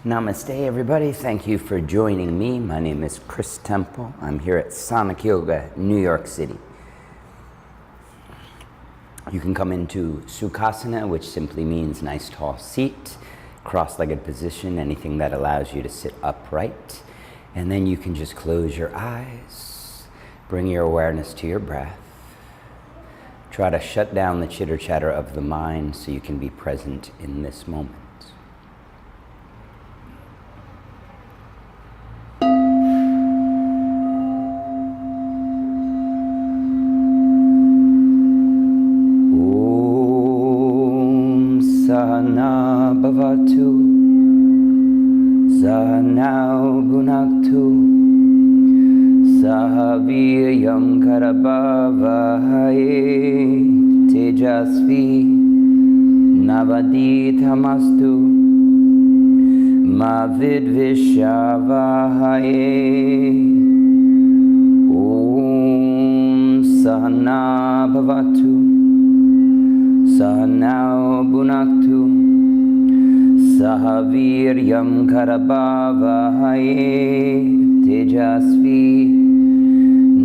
Namaste, everybody. Thank you for joining me. My name is Chris Temple. I'm here at Sonic Yoga, New York City. You can come into Sukhasana, which simply means nice tall seat, cross-legged position, anything that allows you to sit upright. And then you can just close your eyes, bring your awareness to your breath. Try to shut down the chitter-chatter of the mind so you can be present in this moment. Sahana bhavatu, sahanau bhunaktu, sahaviryam karabhavaye, tejasvi navadithamastu, ma vidvishavahaye. Om sahana bhavatu, sahanau bhunaktu, sahaviryam karabhavaye, tejasvi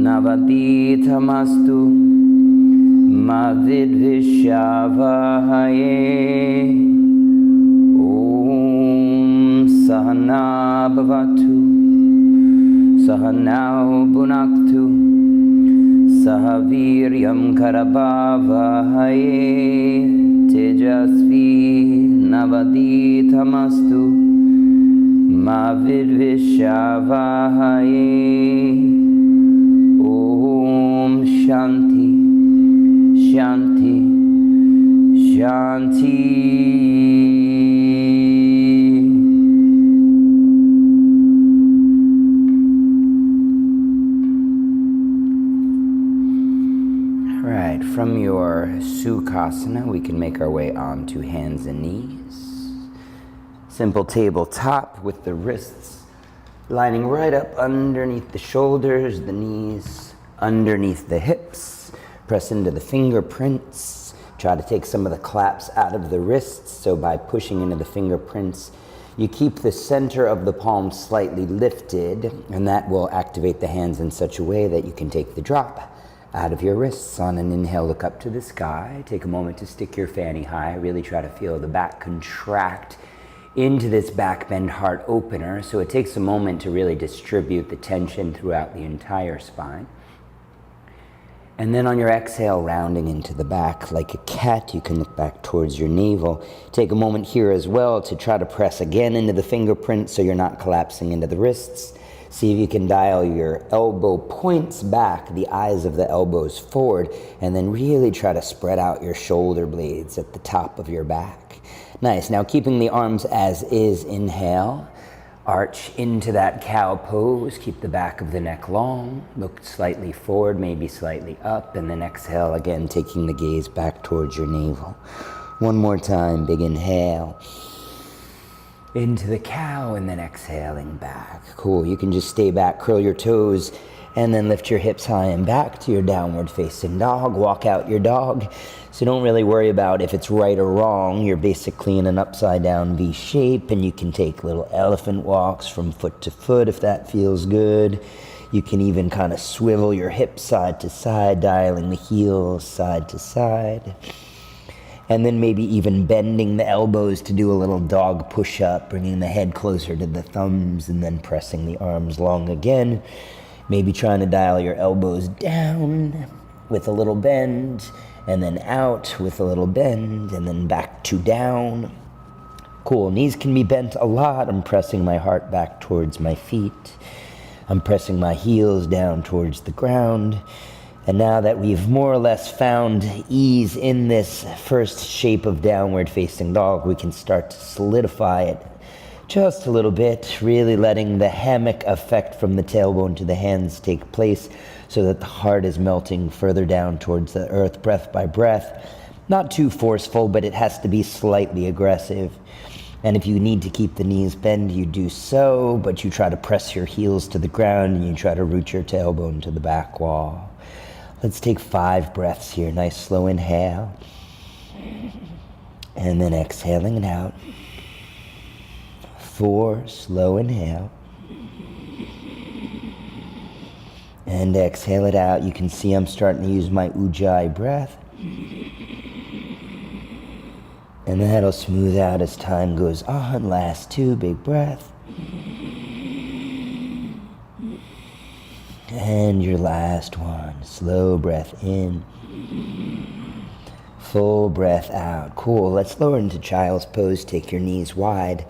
navadithamastu, ma vidvishavahaye. Om sahana bhavatu, sahanau bhunaktu, sahaviryam karabhavaye, tejasvi navadithamastu, ma vidvishavahaye. Om Shanti, Shanti, Shanti. From your Sukhasana, we can make our way onto hands and knees. Simple tabletop with the wrists lining right up underneath the shoulders, the knees underneath the hips. Press into the fingerprints. Try to take some of the claps out of the wrists. So by pushing into the fingerprints, you keep the center of the palm slightly lifted, and that will activate the hands in such a way that you can take the drop out of your wrists. On an inhale, look up to the sky. Take a moment to stick your fanny high. Really try to feel the back contract into this back bend heart opener. So it takes a moment to really distribute the tension throughout the entire spine. And then on your exhale, rounding into the back like a cat, you can look back towards your navel. Take a moment here as well to try to press again into the fingerprints so you're not collapsing into the wrists. See if you can dial your elbow points back, the eyes of the elbows forward, and then really try to spread out your shoulder blades at the top of your back. Nice. Now keeping the arms as is, inhale, arch into that cow pose, keep the back of the neck long, look slightly forward, maybe slightly up, and then exhale again, taking the gaze back towards your navel. One more time, big inhale. Into the cow, and then exhaling back. Cool, you can just stay back, curl your toes, and then lift your hips high and back to your downward facing dog. Walk out your dog. So don't really worry about if it's right or wrong. You're basically in an upside down V shape, and you can take little elephant walks from foot to foot if that feels good. You can even kind of swivel your hips side to side, dialing the heels side to side. And then maybe even bending the elbows to do a little dog push-up, bringing the head closer to the thumbs, and then pressing the arms long again. Maybe trying to dial your elbows down with a little bend, and then out with a little bend, and then back to down. Cool, knees can be bent a lot. I'm pressing my heart back towards my feet. I'm pressing my heels down towards the ground. And now that we've more or less found ease in this first shape of downward facing dog, we can start to solidify it just a little bit, really letting the hammock effect from the tailbone to the hands take place so that the heart is melting further down towards the earth, breath by breath. Not too forceful, but it has to be slightly aggressive. And if you need to keep the knees bent, you do so, but you try to press your heels to the ground and you try to root your tailbone to the back wall. Let's take 5 breaths here. Nice slow inhale. And then exhaling it out. 4, slow inhale. And exhale it out. You can see I'm starting to use my Ujjayi breath. And that'll smooth out as time goes on. Last 2, big breath. And your last one, slow breath in. Full breath out. Cool, let's lower into child's pose. Take your knees wide.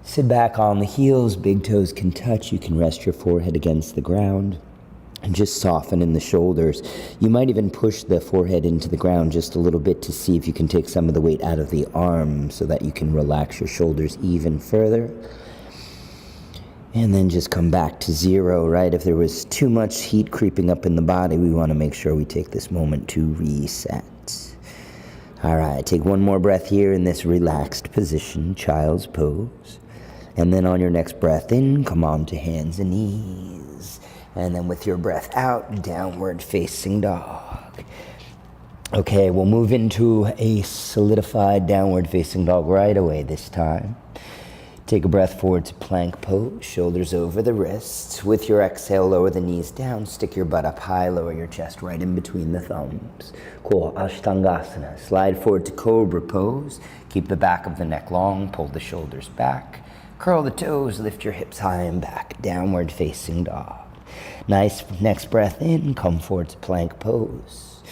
Sit back on the heels, big toes can touch. You can rest your forehead against the ground. And just soften in the shoulders. You might even push the forehead into the ground just a little bit to see if you can take some of the weight out of the arms so that you can relax your shoulders even further. And then just come back to 0, right? If there was too much heat creeping up in the body, we want to make sure we take this moment to reset. All right, take one more breath here in this relaxed position, child's pose. And then on your next breath in, come on to hands and knees. And then with your breath out, downward facing dog. Okay, we'll move into a solidified downward facing dog right away this time. Take a breath forward to plank pose, shoulders over the wrists. With your exhale, lower the knees down, stick your butt up high, lower your chest right in between the thumbs. Cool, Ashtangasana. Slide forward to cobra pose. Keep the back of the neck long, pull the shoulders back. Curl the toes, lift your hips high and back, downward facing dog. Nice, next breath in, come forward to plank pose.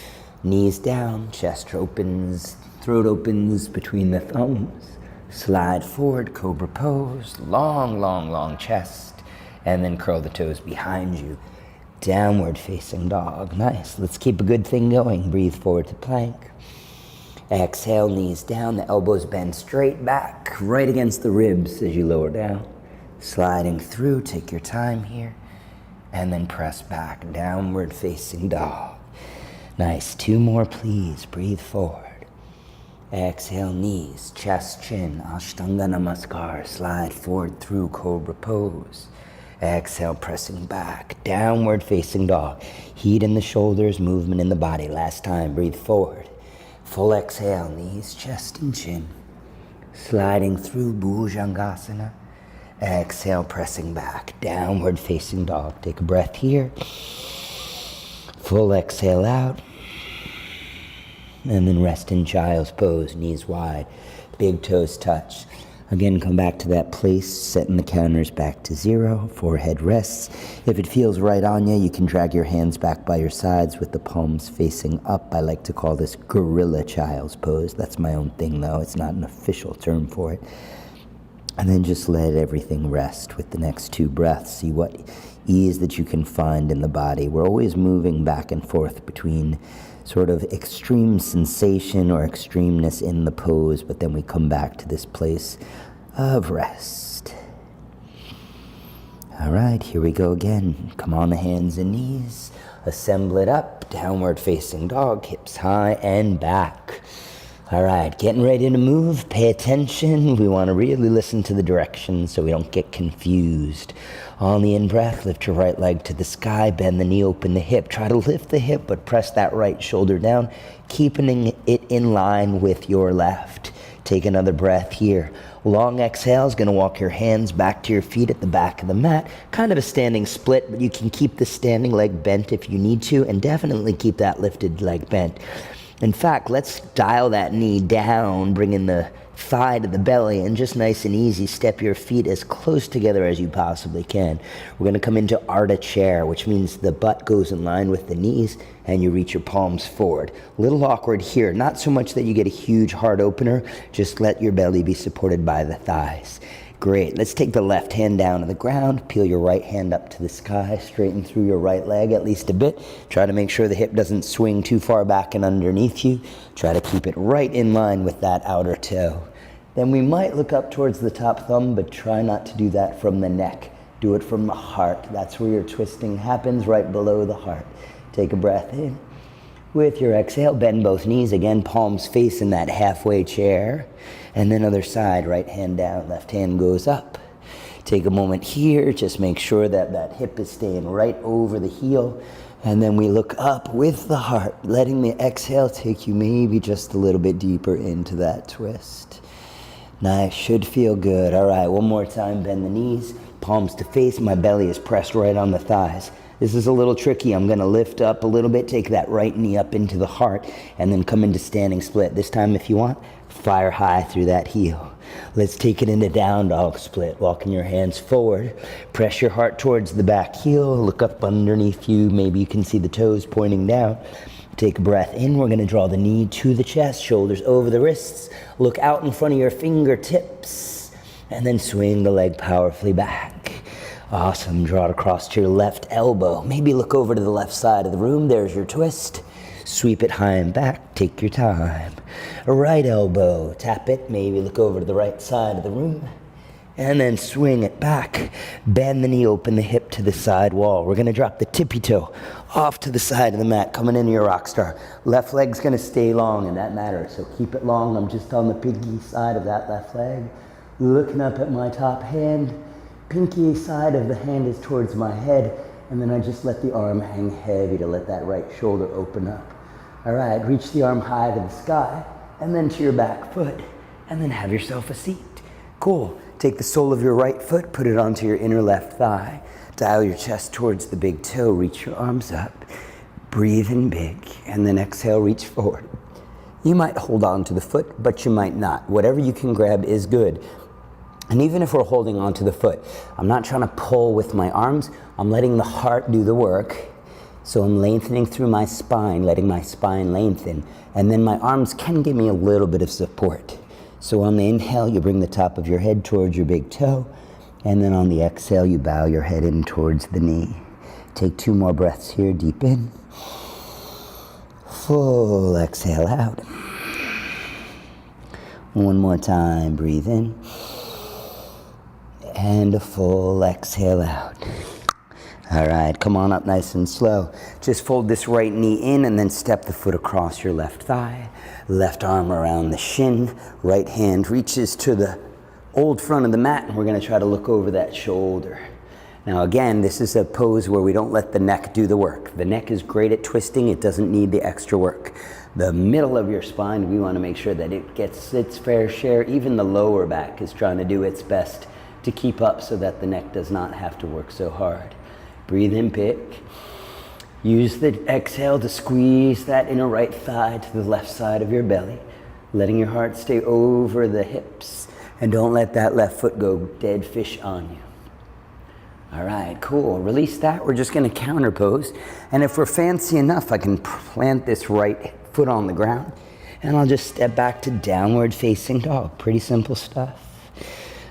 Knees down, chest opens, throat opens between the thumbs. Slide forward, cobra pose, long, long, long chest, and then curl the toes behind you. Downward facing dog, nice. Let's keep a good thing going. Breathe forward to plank. Exhale, knees down, the elbows bend straight back, right against the ribs as you lower down. Sliding through, take your time here. And then press back, downward facing dog. Nice, 2 more please, breathe forward. Exhale, knees, chest, chin, Ashtanga Namaskar, slide forward through cobra pose. Exhale, pressing back, downward facing dog. Heat in the shoulders, movement in the body. Last time, breathe forward. Full exhale, knees, chest, and chin. Sliding through Bhujangasana. Exhale, pressing back, downward facing dog. Take a breath here. Full exhale out. And then rest in child's pose, knees wide, big toes touch. Again, come back to that place, setting the counters back to 0, forehead rests. If it feels right on you, you can drag your hands back by your sides with the palms facing up. I like to call this gorilla child's pose. That's my own thing though, it's not an official term for it. And then just let everything rest with the next 2 breaths. See what ease that you can find in the body. We're always moving back and forth between sort of extreme sensation or extremeness in the pose, but then we come back to this place of rest. All right, here we go again. Come on the hands and knees. Assemble it up, downward facing dog, hips high and back. All right, getting ready to move. Pay attention. We want to really listen to the directions so we don't get confused. On the in-breath, lift your right leg to the sky, bend the knee, open the hip. Try to lift the hip, but press that right shoulder down, keeping it in line with your left. Take another breath here. Long exhale is going to walk your hands back to your feet at the back of the mat. Kind of a standing split, but you can keep the standing leg bent if you need to, and definitely keep that lifted leg bent. In fact, let's dial that knee down, bringing the thigh to the belly, and just nice and easy, step your feet as close together as you possibly can. We're going to come into Ardha Chair, which means the butt goes in line with the knees, and you reach your palms forward. A little awkward here, not so much that you get a huge heart opener, just let your belly be supported by the thighs. Great. Let's take the left hand down to the ground, peel your right hand up to the sky, straighten through your right leg at least a bit. Try to make sure the hip doesn't swing too far back and underneath you. Try to keep it right in line with that outer toe. Then we might look up towards the top thumb, but try not to do that from the neck. Do it from the heart. That's where your twisting happens, right below the heart. Take a breath in. With your exhale, bend both knees. Again, palms face in that halfway chair. And then other side, right hand down, left hand goes up. Take a moment here, just make sure that that hip is staying right over the heel. And then we look up with the heart, letting the exhale take you maybe just a little bit deeper into that twist. Nice, should feel good. All right, one more time, bend the knees, palms to face. My belly is pressed right on the thighs. This is a little tricky. I'm gonna lift up a little bit, take that right knee up into the heart, and then come into standing split. This time, if you want, fire high through that heel. Let's take it into down dog split. Walking your hands forward. Press your heart towards the back heel. Look up underneath you. Maybe you can see the toes pointing down. Take a breath in. We're going to draw the knee to the chest, shoulders over the wrists. Look out in front of your fingertips. And then swing the leg powerfully back. Awesome. Draw it across to your left elbow. Maybe look over to the left side of the room. There's your twist. Sweep it high and back. Take your time. A right elbow. Tap it. Maybe look over to the right side of the room. And then swing it back. Bend the knee, open the hip to the side wall. We're going to drop the tippy toe off to the side of the mat, coming into your rock star. Left leg's going to stay long, and that matters. So keep it long. I'm just on the pinky side of that left leg. Looking up at my top hand. Pinky side of the hand is towards my head. And then I just let the arm hang heavy to let that right shoulder open up. All right, reach the arm high to the sky, and then to your back foot, and then have yourself a seat. Cool. Take the sole of your right foot, put it onto your inner left thigh. Dial your chest towards the big toe, reach your arms up. Breathe in big, and then exhale, reach forward. You might hold on to the foot, but you might not. Whatever you can grab is good. And even if we're holding on to the foot, I'm not trying to pull with my arms. I'm letting the heart do the work. So I'm lengthening through my spine, letting my spine lengthen. And then my arms can give me a little bit of support. So on the inhale, you bring the top of your head towards your big toe. And then on the exhale, you bow your head in towards the knee. Take 2 more breaths here, deep in. Full exhale out. One more time, breathe in. And a full exhale out. All right, come on up nice and slow. Just fold this right knee in and then step the foot across your left thigh. Left arm around the shin. Right hand reaches to the old front of the mat, and we're going to try to look over that shoulder. Now again, this is a pose where we don't let the neck do the work. The neck is great at twisting. It doesn't need the extra work. The middle of your spine, we want to make sure that it gets its fair share. Even the lower back is trying to do its best to keep up so that the neck does not have to work so hard. Breathe in, pick. Use the exhale to squeeze that inner right thigh to the left side of your belly, letting your heart stay over the hips, and don't let that left foot go dead fish on you. All right, cool. Release that. We're just going to counter pose. And if we're fancy enough, I can plant this right foot on the ground, and I'll just step back to downward facing dog. Pretty simple stuff.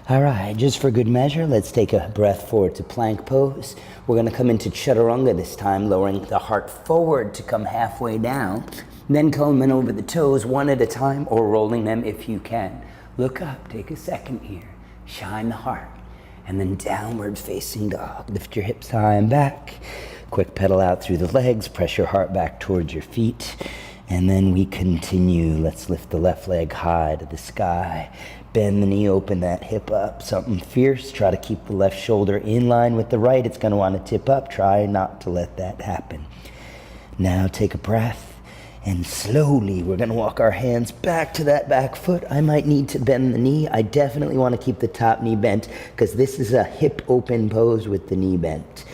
All right, just for good measure, let's take a breath forward to plank pose. We're going to come into Chaturanga this time, lowering the heart forward to come halfway down. Then coming over the toes one at a time, or rolling them if you can. Look up, take a second here. Shine the heart. And then downward facing dog. Lift your hips high and back. Quick pedal out through the legs. Press your heart back towards your feet. And then we continue. Let's lift the left leg high to the sky. Bend the knee, open that hip up. Something fierce. Try to keep the left shoulder in line with the right. It's going to want to tip up. Try not to let that happen. Now take a breath. And slowly, we're going to walk our hands back to that back foot. I might need to bend the knee. I definitely want to keep the top knee bent because this is a hip open pose with the knee bent.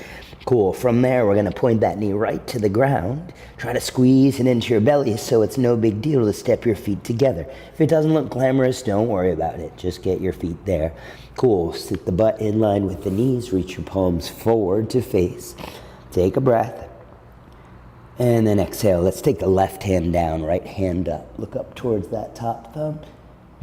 Cool. From there, we're going to point that knee right to the ground. Try to squeeze it into your belly so it's no big deal to step your feet together. If it doesn't look glamorous, don't worry about it. Just get your feet there. Cool. Sit the butt in line with the knees. Reach your palms forward to face. Take a breath. And then exhale. Let's take the left hand down, right hand up. Look up towards that top thumb.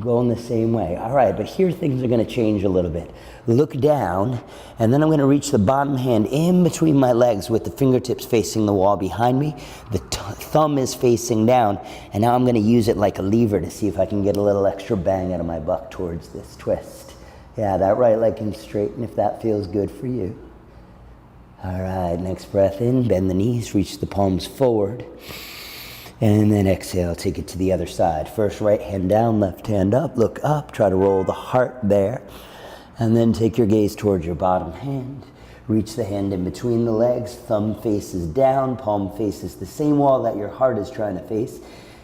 Going the same way. All right, but here things are going to change a little bit. Look down, and then I'm going to reach the bottom hand in between my legs with the fingertips facing the wall behind me. The thumb is facing down, and now I'm going to use it like a lever to see if I can get a little extra bang out of my butt towards this twist. Yeah, that right leg can straighten if that feels good for you. All right, next breath in, bend the knees, reach the palms forward. And then exhale, take it to the other side. First right hand down, left hand up, look up, try to roll the heart there. And then take your gaze towards your bottom hand. Reach the hand in between the legs, thumb faces down, palm faces the same wall that your heart is trying to face.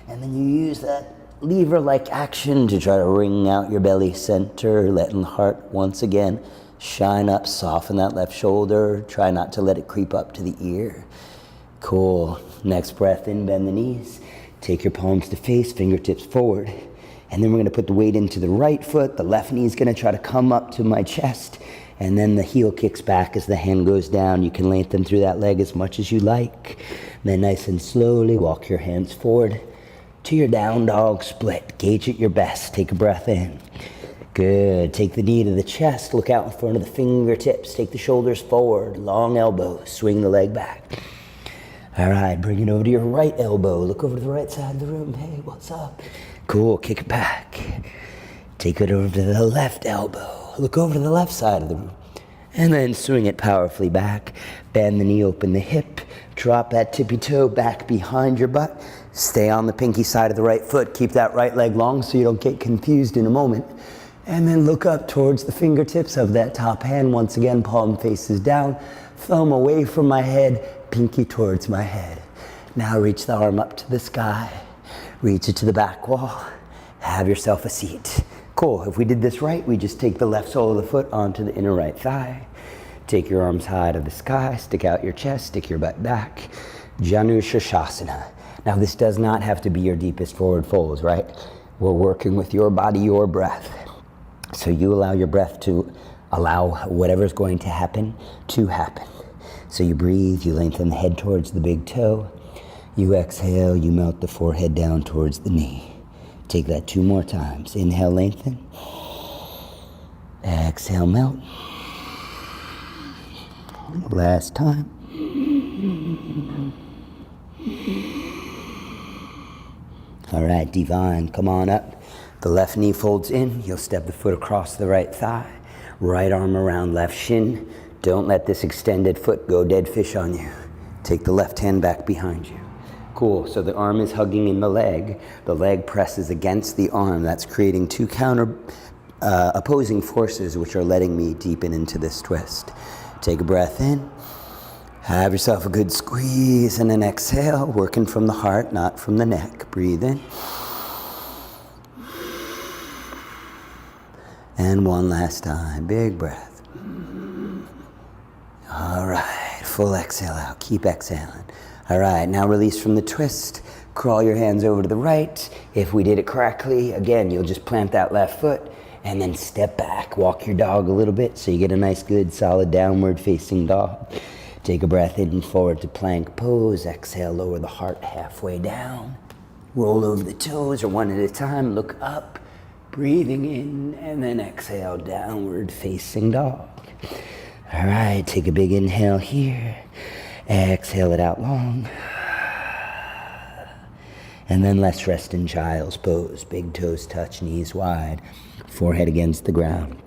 And then you use that lever-like action to try to wring out your belly center, letting the heart once again shine up, soften that left shoulder. Try not to let it creep up to the ear. Cool. Next breath in, bend the knees. Take your palms to face, fingertips forward. And then we're going to put the weight into the right foot. The left knee is going to try to come up to my chest. And then the heel kicks back as the hand goes down. You can lengthen through that leg as much as you like. Then nice and slowly walk your hands forward to your down dog split. Gauge at your best. Take a breath in. Good. Take the knee to the chest. Look out in front of the fingertips. Take the shoulders forward. Long elbows. Swing the leg back. All right. Bring it over to your right elbow. Look over to the right side of the room. Hey, what's up? Cool. Kick it back. Take it over to the left elbow. Look over to the left side of the room. And then swing it powerfully back. Bend the knee, open the hip. Drop that tippy toe back behind your butt. Stay on the pinky side of the right foot. Keep that right leg long so you don't get confused in a moment. And then look up towards the fingertips of that top hand. Once again, palm faces down. Thumb away from my head. Pinky towards my head. Now reach the arm up to the sky. Reach it to the back wall. Have yourself a seat. Cool. If we did this right, we just take the left sole of the foot onto the inner right thigh. Take your arms high to the sky. Stick out your chest. Stick your butt back. Janu Sukhasana. Now this does not have to be your deepest forward folds, right? We're working with your body, your breath. So you allow your breath to allow whatever's going to happen. So you breathe, you lengthen the head towards the big toe. You exhale, you melt the forehead down towards the knee. Take that 2 more times. Inhale, lengthen. Exhale, melt. Last time. All right, divine, come on up. The left knee folds in. You'll step the foot across the right thigh. Right arm around left shin. Don't let this extended foot go dead fish on you. Take the left hand back behind you. Cool, so the arm is hugging in the leg presses against the arm. That's creating 2 opposing forces which are letting me deepen into this twist. Take a breath in, have yourself a good squeeze, and then exhale, working from the heart, not from the neck. Breathe in. And one last time, big breath. All right, full exhale out, keep exhaling. All right, now release from the twist. Crawl your hands over to the right. If we did it correctly, again, you'll just plant that left foot and then step back. Walk your dog a little bit so you get a nice, good, solid downward facing dog. Take a breath in and forward to plank pose. Exhale, lower the heart halfway down. Roll over the toes or one at a time. Look up, breathing in, and then exhale, downward facing dog. All right, take a big inhale here. Exhale it out long. And then let's rest in child's pose. Big toes touch, knees wide, forehead against the ground.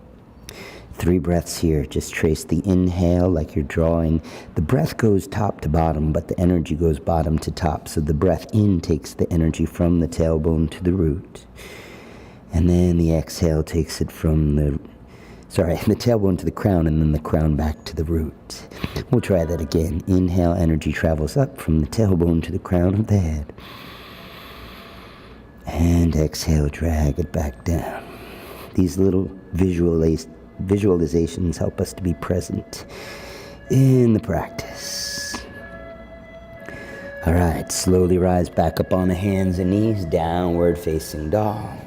3 breaths here. Just trace the inhale like you're drawing. The breath goes top to bottom, but the energy goes bottom to top. So the breath in takes the energy from the tailbone to the root. And then the exhale takes it from the tailbone to the crown, and then the crown back to the root. We'll try that again. Inhale, energy travels up from the tailbone to the crown of the head. And exhale, drag it back down. These little visualizations help us to be present in the practice. All right, slowly rise back up on the hands and knees, downward facing dog.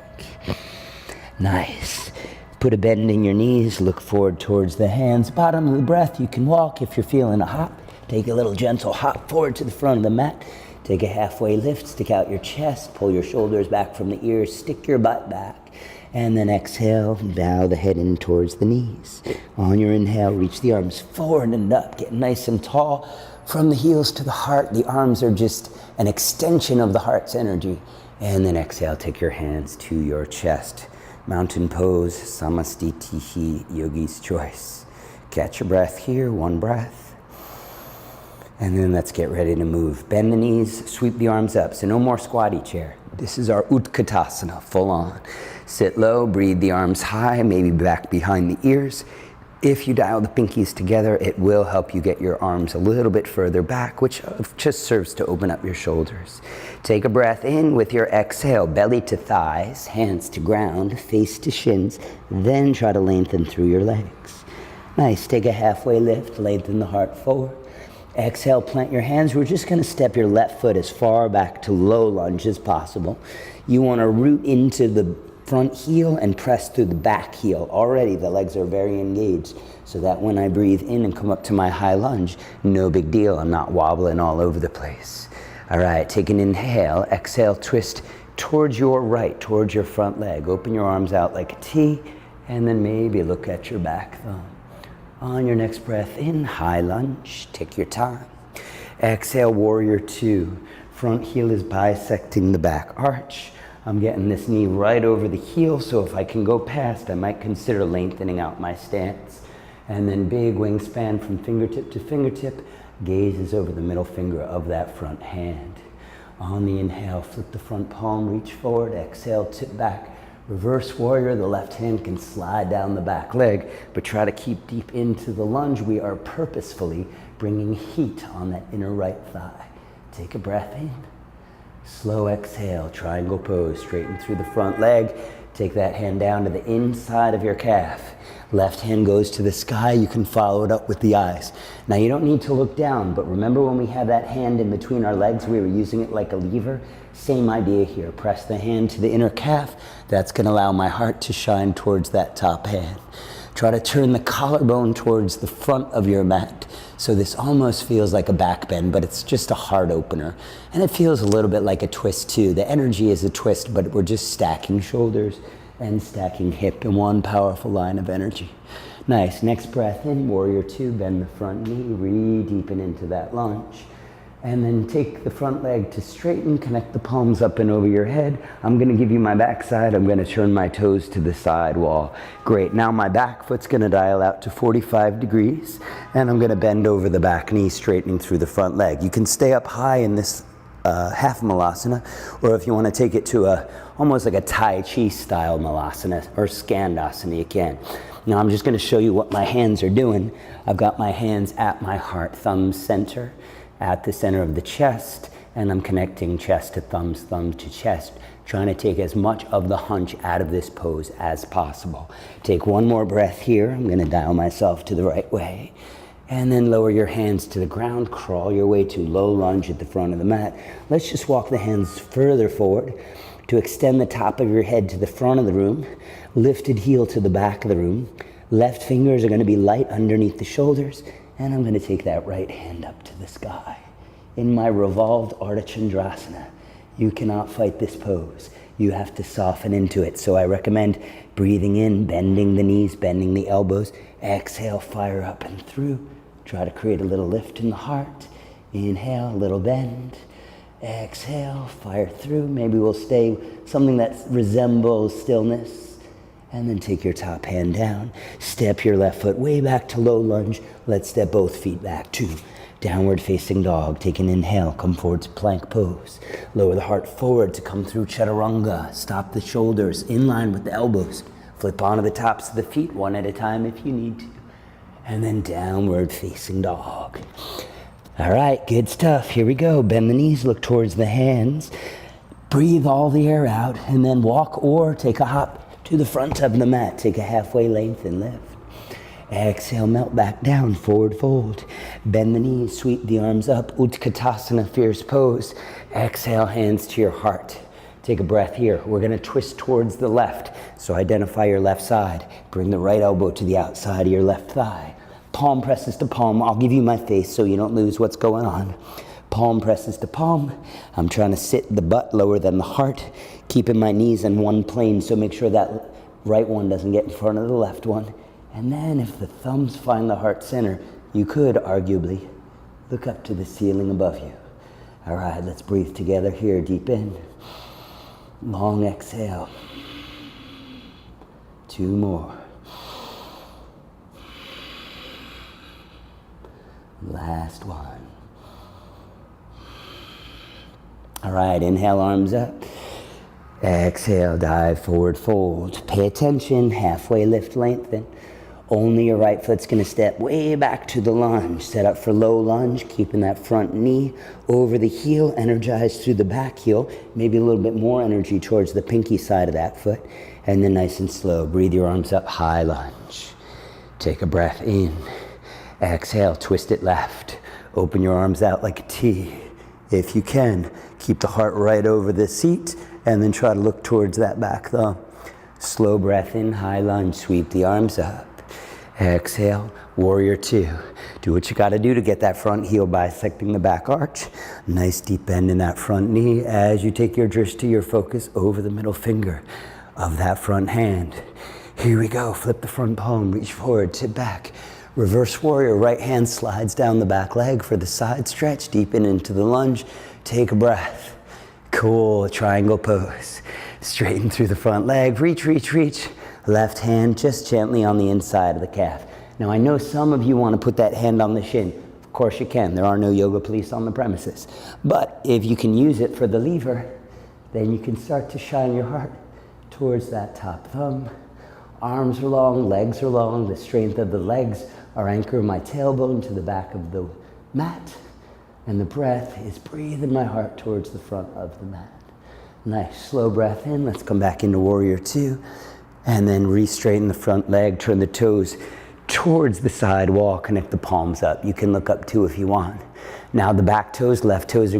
Nice. Put a bend in your knees, look forward towards the hands. Bottom of the breath, you can walk if you're feeling a hop. Take a little gentle hop forward to the front of the mat. Take a halfway lift, stick out your chest, pull your shoulders back from the ears, stick your butt back. And then exhale, bow the head in towards the knees. On your inhale, reach the arms forward and up. Get nice and tall from the heels to the heart. The arms are just an extension of the heart's energy. And then exhale, take your hands to your chest. Mountain pose, Samastitihi, Yogi's choice. Catch your breath here, 1 breath. And then let's get ready to move. Bend the knees, sweep the arms up. So no more squatty chair. This is our Utkatasana, full on. Sit low, breathe the arms high, maybe back behind the ears. If you dial the pinkies together, it will help you get your arms a little bit further back, which just serves to open up your shoulders. Take a breath in with your exhale, belly to thighs, hands to ground, face to shins, then try to lengthen through your legs. Nice, take a halfway lift, lengthen the heart forward. Exhale, plant your hands. We're just gonna step your left foot as far back to low lunge as possible. You wanna root into the front heel and press through the back heel. Already the legs are very engaged, so that when I breathe in and come up to my high lunge, no big deal, I'm not wobbling all over the place. All right, take an inhale, exhale, twist towards your right, towards your front leg. Open your arms out like a T, and then maybe look at your back thumb. On your next breath in, high lunge, take your time. Exhale, warrior two. Front heel is bisecting the back arch. I'm getting this knee right over the heel, so if I can go past, I might consider lengthening out my stance. And then big wingspan from fingertip to fingertip, gazes over the middle finger of that front hand. On the inhale, flip the front palm, reach forward, exhale, tip back. Reverse warrior, the left hand can slide down the back leg, but try to keep deep into the lunge. We are purposefully bringing heat on that inner right thigh. Take a breath in. Slow exhale, triangle pose, straighten through the front leg. Take that hand down to the inside of your calf. Left hand goes to the sky. You can follow it up with the eyes. Now you don't need to look down, but remember when we had that hand in between our legs, we were using it like a lever? Same idea here. Press the hand to the inner calf. That's going to allow my heart to shine towards that top hand. Try to turn the collarbone towards the front of your mat. So this almost feels like a back bend, but it's just a heart opener. And it feels a little bit like a twist too. The energy is a twist, but we're just stacking shoulders and stacking hip in one powerful line of energy. Nice, next breath in, warrior two, bend the front knee, re-deepen into that lunge. And then take the front leg to straighten, connect the palms up and over your head. I'm gonna give you my back side. I'm gonna turn my toes to the side wall. Great, now my back foot's gonna dial out to 45 degrees, and I'm gonna bend over the back knee, straightening through the front leg. You can stay up high in this half malasana, or if you wanna take it to almost like a Tai Chi style malasana, or skandasana, you can. Now I'm just gonna show you what my hands are doing. I've got my hands at my heart, thumbs center, at the center of the chest, and I'm connecting chest to thumbs, thumb to chest, trying to take as much of the hunch out of this pose as possible. Take one more breath here. I'm gonna dial myself to the right way. And then lower your hands to the ground, crawl your way to low lunge at the front of the mat. Let's just walk the hands further forward to extend the top of your head to the front of the room, lifted heel to the back of the room. Left fingers are gonna be light underneath the shoulders, and I'm going to take that right hand up to the sky. In my revolved Ardha Chandrasana, you cannot fight this pose. You have to soften into it. So I recommend breathing in, bending the knees, bending the elbows. Exhale, fire up and through. Try to create a little lift in the heart. Inhale, a little bend. Exhale, fire through. Maybe we'll stay something that resembles stillness. And then take your top hand down. Step your left foot way back to low lunge. Let's step both feet back to downward facing dog. Take an inhale, come forward to plank pose. Lower the heart forward to come through Chaturanga. Stop the shoulders in line with the elbows. Flip onto the tops of the feet one at a time if you need to. And then downward facing dog. All right, good stuff. Here we go. Bend the knees, look towards the hands. Breathe all the air out, and then walk or take a hop to the front of the mat. Take a halfway length and lift. Exhale, melt back down, forward fold. Bend the knees, sweep the arms up. Utkatasana, fierce pose. Exhale, hands to your heart. Take a breath here. We're gonna twist towards the left. So identify your left side. Bring the right elbow to the outside of your left thigh. Palm presses to palm. I'll give you my face so you don't lose what's going on. Palm presses to palm. I'm trying to sit the butt lower than the heart, keeping my knees in one plane, so make sure that right one doesn't get in front of the left one. And then if the thumbs find the heart center, you could arguably look up to the ceiling above you. All right, let's breathe together here. Deep in. Long exhale. Two more. Last one. All right, inhale, arms up. Exhale, dive forward fold. Pay attention, halfway lift, lengthen. Only your right foot's gonna step way back to the lunge. Set up for low lunge, keeping that front knee over the heel, energized through the back heel, maybe a little bit more energy towards the pinky side of that foot, and then nice and slow, breathe your arms up, high lunge. Take a breath in, exhale, twist it left, open your arms out like a T. If you can, keep the heart right over the seat, and then try to look towards that back thumb. Slow breath in, high lunge, sweep the arms up. Exhale, warrior two. Do what you gotta do to get that front heel bisecting the back arch. Nice deep bend in that front knee as you take your drishti, your focus, over the middle finger of that front hand. Here we go, flip the front palm, reach forward, tip back. Reverse warrior, right hand slides down the back leg for the side stretch, deepen into the lunge. Take a breath. Cool, triangle pose. Straighten through the front leg, reach, reach, reach. Left hand just gently on the inside of the calf. Now I know some of you want to put that hand on the shin. Of course you can, there are no yoga police on the premises. But if you can use it for the lever, then you can start to shine your heart towards that top thumb. Arms are long, legs are long. The strength of the legs are anchoring my tailbone to the back of the mat. And the breath is breathing my heart towards the front of the mat. Nice, slow breath in. Let's come back into warrior two. And then re-straighten the front leg, turn the toes towards the side wall, connect the palms up. You can look up too if you want. Now the back toes, right toes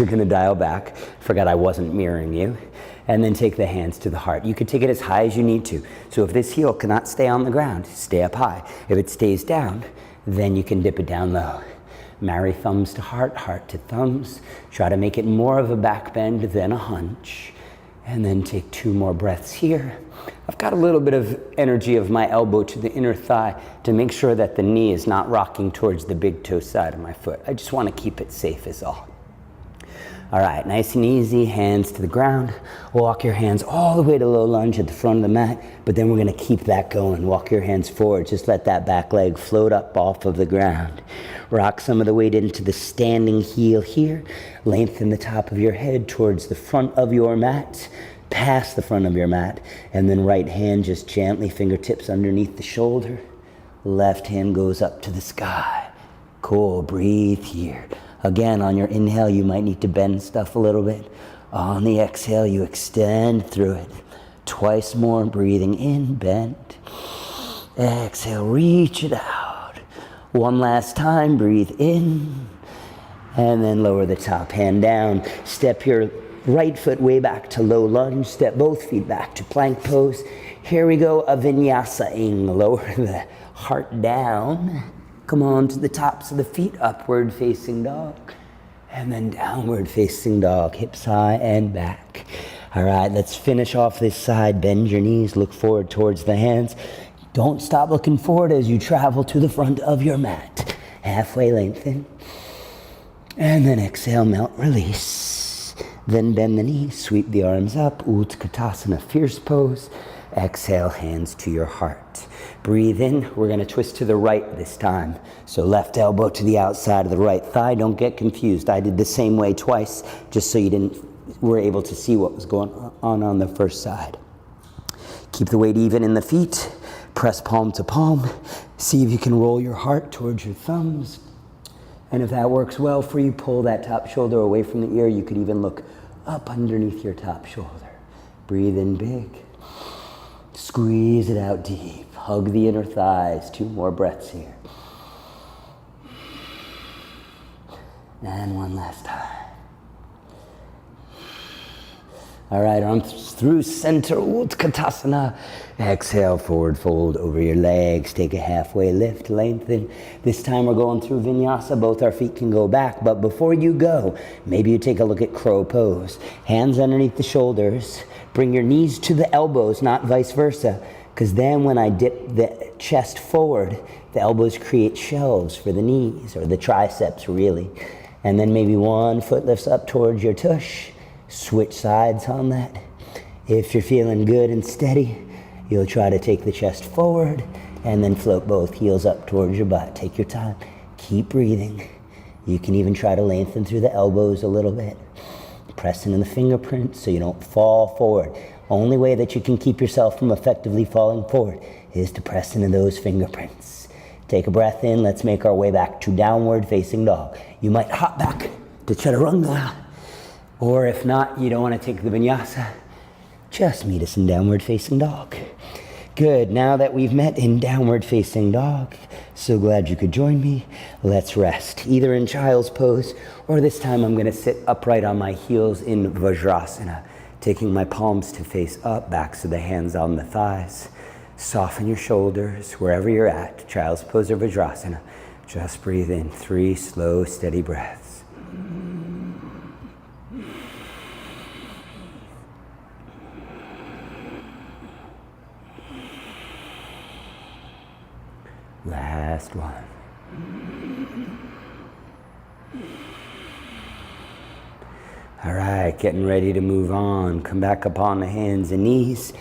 are gonna dial back. Forgot I wasn't mirroring you. And then take the hands to the heart. You could take it as high as you need to. So if this heel cannot stay on the ground, stay up high. If it stays down, then you can dip it down low. Marry thumbs to heart, heart to thumbs. Try to make it more of a back bend than a hunch. And then take 2 more breaths here. I've got a little bit of energy of my elbow to the inner thigh to make sure that the knee is not rocking towards the big toe side of my foot. I just want to keep it safe is all. All right, nice and easy, hands to the ground. Walk your hands all the way to low lunge at the front of the mat, but then we're gonna keep that going. Walk your hands forward, just let that back leg float up off of the ground. Rock some of the weight into the standing heel here. Lengthen the top of your head towards the front of your mat, past the front of your mat, and then right hand just gently, fingertips underneath the shoulder. Left hand goes up to the sky. Cool, breathe here. Again, on your inhale, you might need to bend stuff a little bit. On the exhale, you extend through it. Twice more, breathing in, bend. Exhale, reach it out. One last time, breathe in. And then lower the top hand down. Step your right foot way back to low lunge. Step both feet back to plank pose. Here we go, a vinyasa-ing. Lower the heart down. Come on to the tops of the feet, upward facing dog, and then downward facing dog, hips high and back. All right, let's finish off this side. Bend your knees, look forward towards the hands. Don't stop looking forward as you travel to the front of your mat. Halfway lengthen, and then exhale, melt, release. Then bend the knees, sweep the arms up, Utkatasana, fierce pose. Exhale, hands to your heart. Breathe in, we're gonna twist to the right this time. So left elbow to the outside of the right thigh. Don't get confused. I did the same way twice, just so you were able to see what was going on the first side. Keep the weight even in the feet. Press palm to palm. See if you can roll your heart towards your thumbs. And if that works well for you, pull that top shoulder away from the ear. You could even look up underneath your top shoulder. Breathe in big. Squeeze it out deep. Hug the inner thighs. 2 more breaths here. And one last time. All right, arms through center, Utkatasana. Exhale, forward fold over your legs. Take a halfway lift, lengthen. This time we're going through Vinyasa. Both our feet can go back, but before you go, maybe you take a look at crow pose. Hands underneath the shoulders. Bring your knees to the elbows, not vice versa, because then when I dip the chest forward, the elbows create shelves for the knees, or the triceps really. And then maybe one foot lifts up towards your tush. Switch sides on that. If you're feeling good and steady, you'll try to take the chest forward and then float both heels up towards your butt. Take your time. Keep breathing. You can even try to lengthen through the elbows a little bit. Pressing in the fingerprints so you don't fall forward. Only way that you can keep yourself from effectively falling forward is to press into those fingerprints. Take a breath in. Let's make our way back to downward facing dog. You might hop back to Chaturanga, or if not, you don't want to take the Vinyasa, just meet us in downward facing dog. Good, now that we've met in downward facing dog, so glad you could join me. Let's rest, either in child's pose, or this time I'm gonna sit upright on my heels in Vajrasana, taking my palms to face up, backs of the hands on the thighs. Soften your shoulders wherever you're at, child's pose or Vajrasana. Just breathe in 3 slow, steady breaths. Last one. All right, getting ready to move on. Come back up on the hands and knees.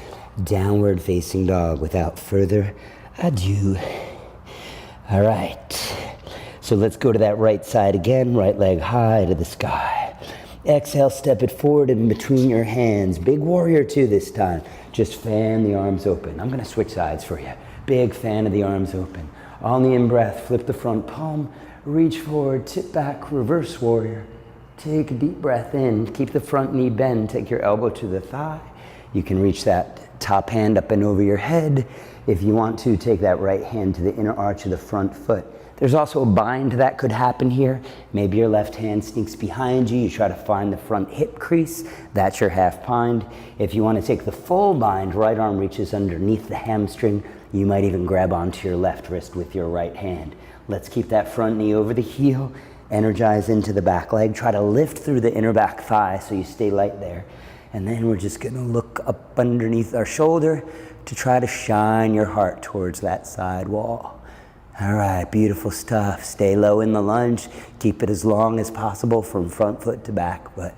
Downward facing dog without further ado. All right, so let's go to that right side again. Right leg high to the sky. Exhale, step it forward in between your hands. Big warrior 2 this time. Just fan the arms open. I'm gonna switch sides for you. Big fan of the arms open. On the in-breath, flip the front palm, reach forward, tip back, reverse warrior. Take a deep breath in, keep the front knee bent, take your elbow to the thigh. You can reach that top hand up and over your head. If you want to, take that right hand to the inner arch of the front foot. There's also a bind that could happen here. Maybe your left hand sneaks behind you. You try to find the front hip crease. That's your half bind. If you want to take the full bind, right arm reaches underneath the hamstring. You might even grab onto your left wrist with your right hand. Let's keep that front knee over the heel. Energize into the back leg. Try to lift through the inner back thigh so you stay light there. And then we're just gonna look up underneath our shoulder to try to shine your heart towards that side wall. All right, beautiful stuff. Stay low in the lunge. Keep it as long as possible from front foot to back foot.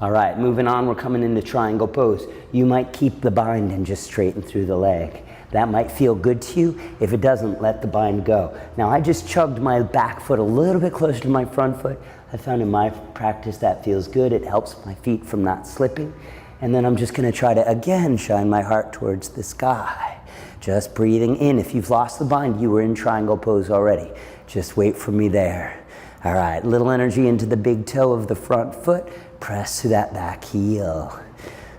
All right, moving on, we're coming into triangle pose. You might keep the bind and just straighten through the leg. That might feel good to you. If it doesn't, let the bind go. Now, I just chugged my back foot a little bit closer to my front foot. I found in my practice that feels good. It helps my feet from not slipping. And then I'm just gonna try to, again, shine my heart towards the sky. Just breathing in. If you've lost the bind, you were in triangle pose already. Just wait for me there. All right, little energy into the big toe of the front foot. Press to that back heel.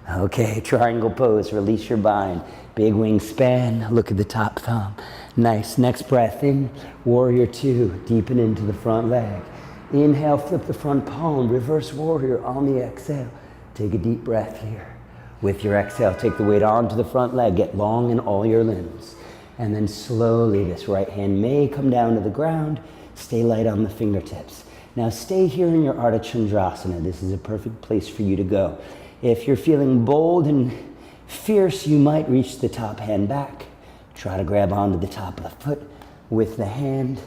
Okay, triangle pose, release your bind. Big wingspan, look at the top thumb. Nice, next breath in, warrior 2, deepen into the front leg. Inhale, flip the front palm, reverse warrior on the exhale. Take a deep breath here. With your exhale, take the weight onto the front leg, get long in all your limbs. And then slowly, this right hand may come down to the ground. Stay light on the fingertips. Now stay here in your Ardha Chandrasana. This is a perfect place for you to go. If you're feeling bold and fierce, you might reach the top hand back. Try to grab onto the top of the foot with the hand,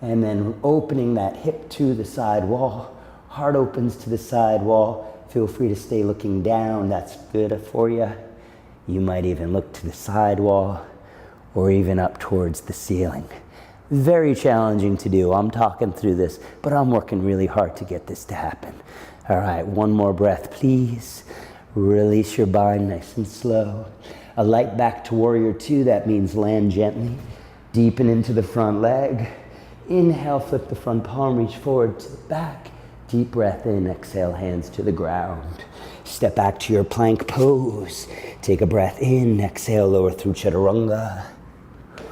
and then opening that hip to the side wall. Heart opens to the side wall. Feel free to stay looking down. That's good for you. You might even look to the side wall or even up towards the ceiling. Very challenging to do. I'm talking through this, but I'm working really hard to get this to happen. All right, one more breath, please. Release your bind nice and slow. A light back to warrior 2, that means land gently. Deepen into the front leg. Inhale, flip the front palm, reach forward to the back. Deep breath in, exhale, hands to the ground. Step back to your plank pose. Take a breath in, exhale, lower through Chaturanga.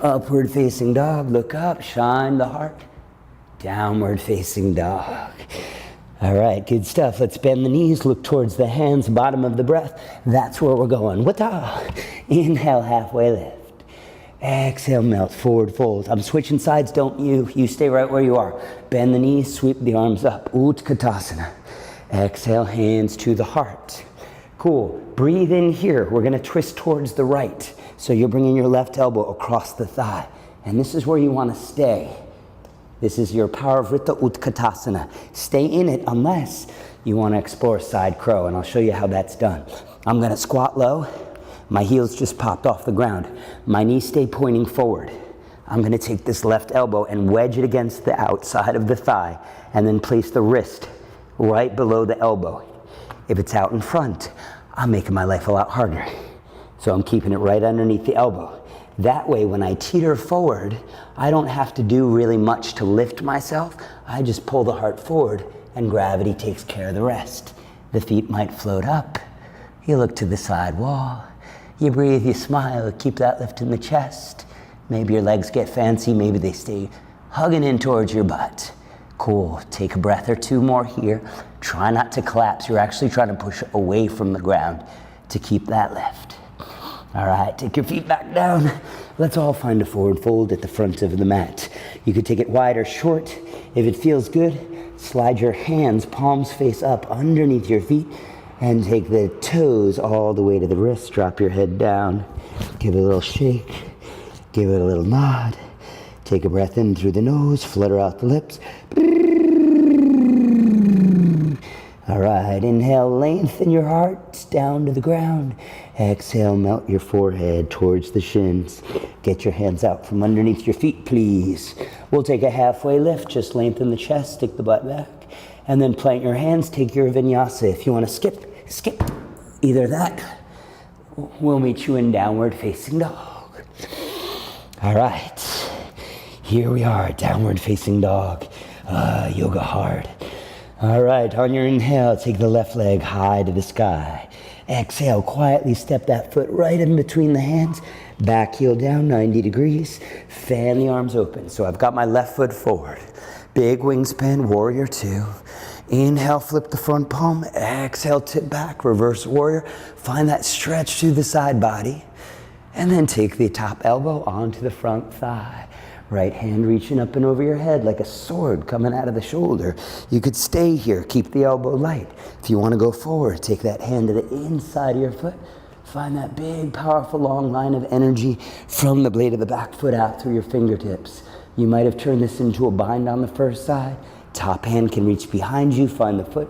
Upward facing dog, look up, shine the heart. Downward facing dog. All right, good stuff. Let's bend the knees, look towards the hands, bottom of the breath. That's where we're going. Wata. Inhale, halfway lift. Exhale, melt, forward fold. I'm switching sides, don't you? You stay right where you are. Bend the knees, sweep the arms up. Utkatasana. Exhale, hands to the heart. Cool. Breathe in here. We're gonna twist towards the right. So you're bringing your left elbow across the thigh. And this is where you wanna stay. This is your Parivrtta Utkatasana. Stay in it unless you wanna explore side crow, and I'll show you how that's done. I'm gonna squat low. My heels just popped off the ground. My knees stay pointing forward. I'm gonna take this left elbow and wedge it against the outside of the thigh, and then place the wrist right below the elbow. If it's out in front, I'm making my life a lot harder. So I'm keeping it right underneath the elbow. That way, when I teeter forward, I don't have to do really much to lift myself. I just pull the heart forward and gravity takes care of the rest. The feet might float up. You look to the side wall. You breathe, you smile, keep that lift in the chest. Maybe your legs get fancy, maybe they stay hugging in towards your butt. Cool, take a breath or two more here. Try not to collapse. You're actually trying to push away from the ground to keep that lift. All right, take your feet back down. Let's all find a forward fold at the front of the mat. You could take it wide or short. If it feels good, slide your hands, palms face up underneath your feet, and take the toes all the way to the wrist. Drop your head down. Give it a little shake. Give it a little nod. Take a breath in through the nose, flutter out the lips. All right, inhale, lengthen your heart down to the ground. Exhale, melt your forehead towards the shins. Get your hands out from underneath your feet, please. We'll take a halfway lift, just lengthen the chest, stick the butt back, and then plant your hands, take your vinyasa. If you want to skip either that. We'll meet you in downward facing dog. All right, here we are, downward facing dog, yoga hard. All right, on your inhale, take the left leg high to the sky. Exhale, quietly step that foot right in between the hands, back heel down 90 degrees, fan the arms open. So I've got my left foot forward, big wingspan, warrior two. Inhale, flip the front palm, exhale, tip back, reverse warrior. Find that stretch through the side body. And then take the top elbow onto the front thigh. Right hand reaching up and over your head like a sword coming out of the shoulder. You could stay here, keep the elbow light. If you want to go forward, take that hand to the inside of your foot. Find that big, powerful, long line of energy from the blade of the back foot out through your fingertips. You might have turned this into a bind on the first side. Top hand can reach behind you, find the foot,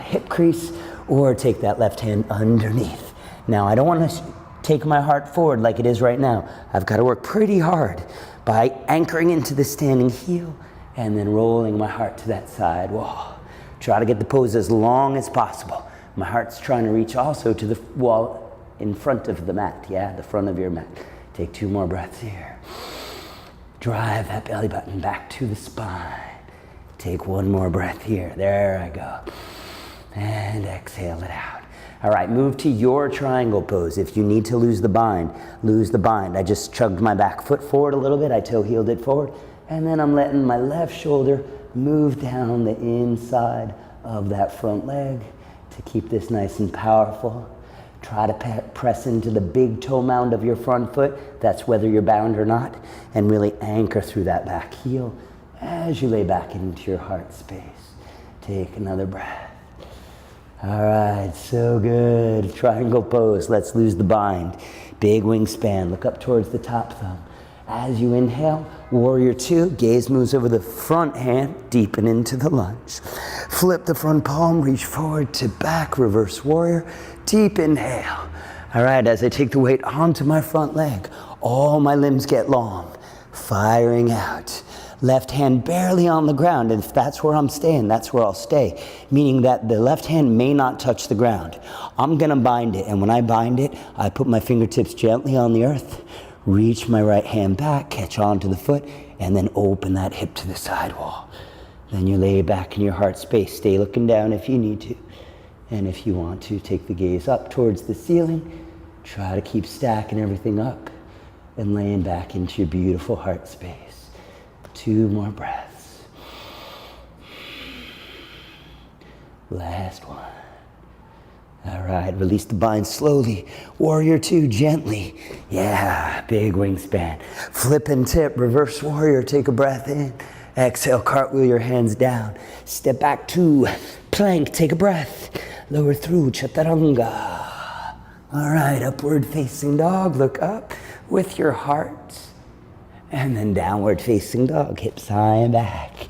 hip crease, or take that left hand underneath. Now, I don't want to take my heart forward like it is right now. I've got to work pretty hard by anchoring into the standing heel and then rolling my heart to that side wall. Try to get the pose as long as possible. My heart's trying to reach also to the wall in front of the mat, the front of your mat. Take 2 more breaths here. Drive that belly button back to the spine. Take 1 more breath here. There I go. And exhale it out. All right, move to your triangle pose. If you need to lose the bind, lose the bind. I just chugged my back foot forward a little bit. I toe-heeled it forward. And then I'm letting my left shoulder move down the inside of that front leg to keep this nice and powerful. Try to press into the big toe mound of your front foot. That's whether you're bound or not. And really anchor through that back heel as you lay back into your heart space. Take another breath. All right, so good. Triangle pose. Let's lose the bind. Big wingspan. Look up towards the top thumb. As you inhale, warrior two. Gaze moves over the front hand, deepen into the lunge. Flip the front palm, reach forward to back, reverse warrior. Deep inhale. All right, as I take the weight onto my front leg, all my limbs get long. Firing out. Left hand barely on the ground, and if that's where I'm staying, that's where I'll stay. Meaning that the left hand may not touch the ground. I'm gonna bind it, and when I bind it, I put my fingertips gently on the earth, reach my right hand back, catch onto the foot, and then open that hip to the side wall. Then you lay back in your heart space. Stay looking down if you need to. And if you want to, take the gaze up towards the ceiling. Try to keep stacking everything up and laying back into your beautiful heart space. 2 more breaths. Last one. All right, release the bind slowly. Warrior two, gently. Yeah, big wingspan. Flip and tip, reverse warrior. Take a breath in. Exhale, cartwheel your hands down. Step back two, plank, take a breath. Lower through, Chaturanga. All right, upward facing dog. Look up with your heart. And then downward facing dog, hips high and back.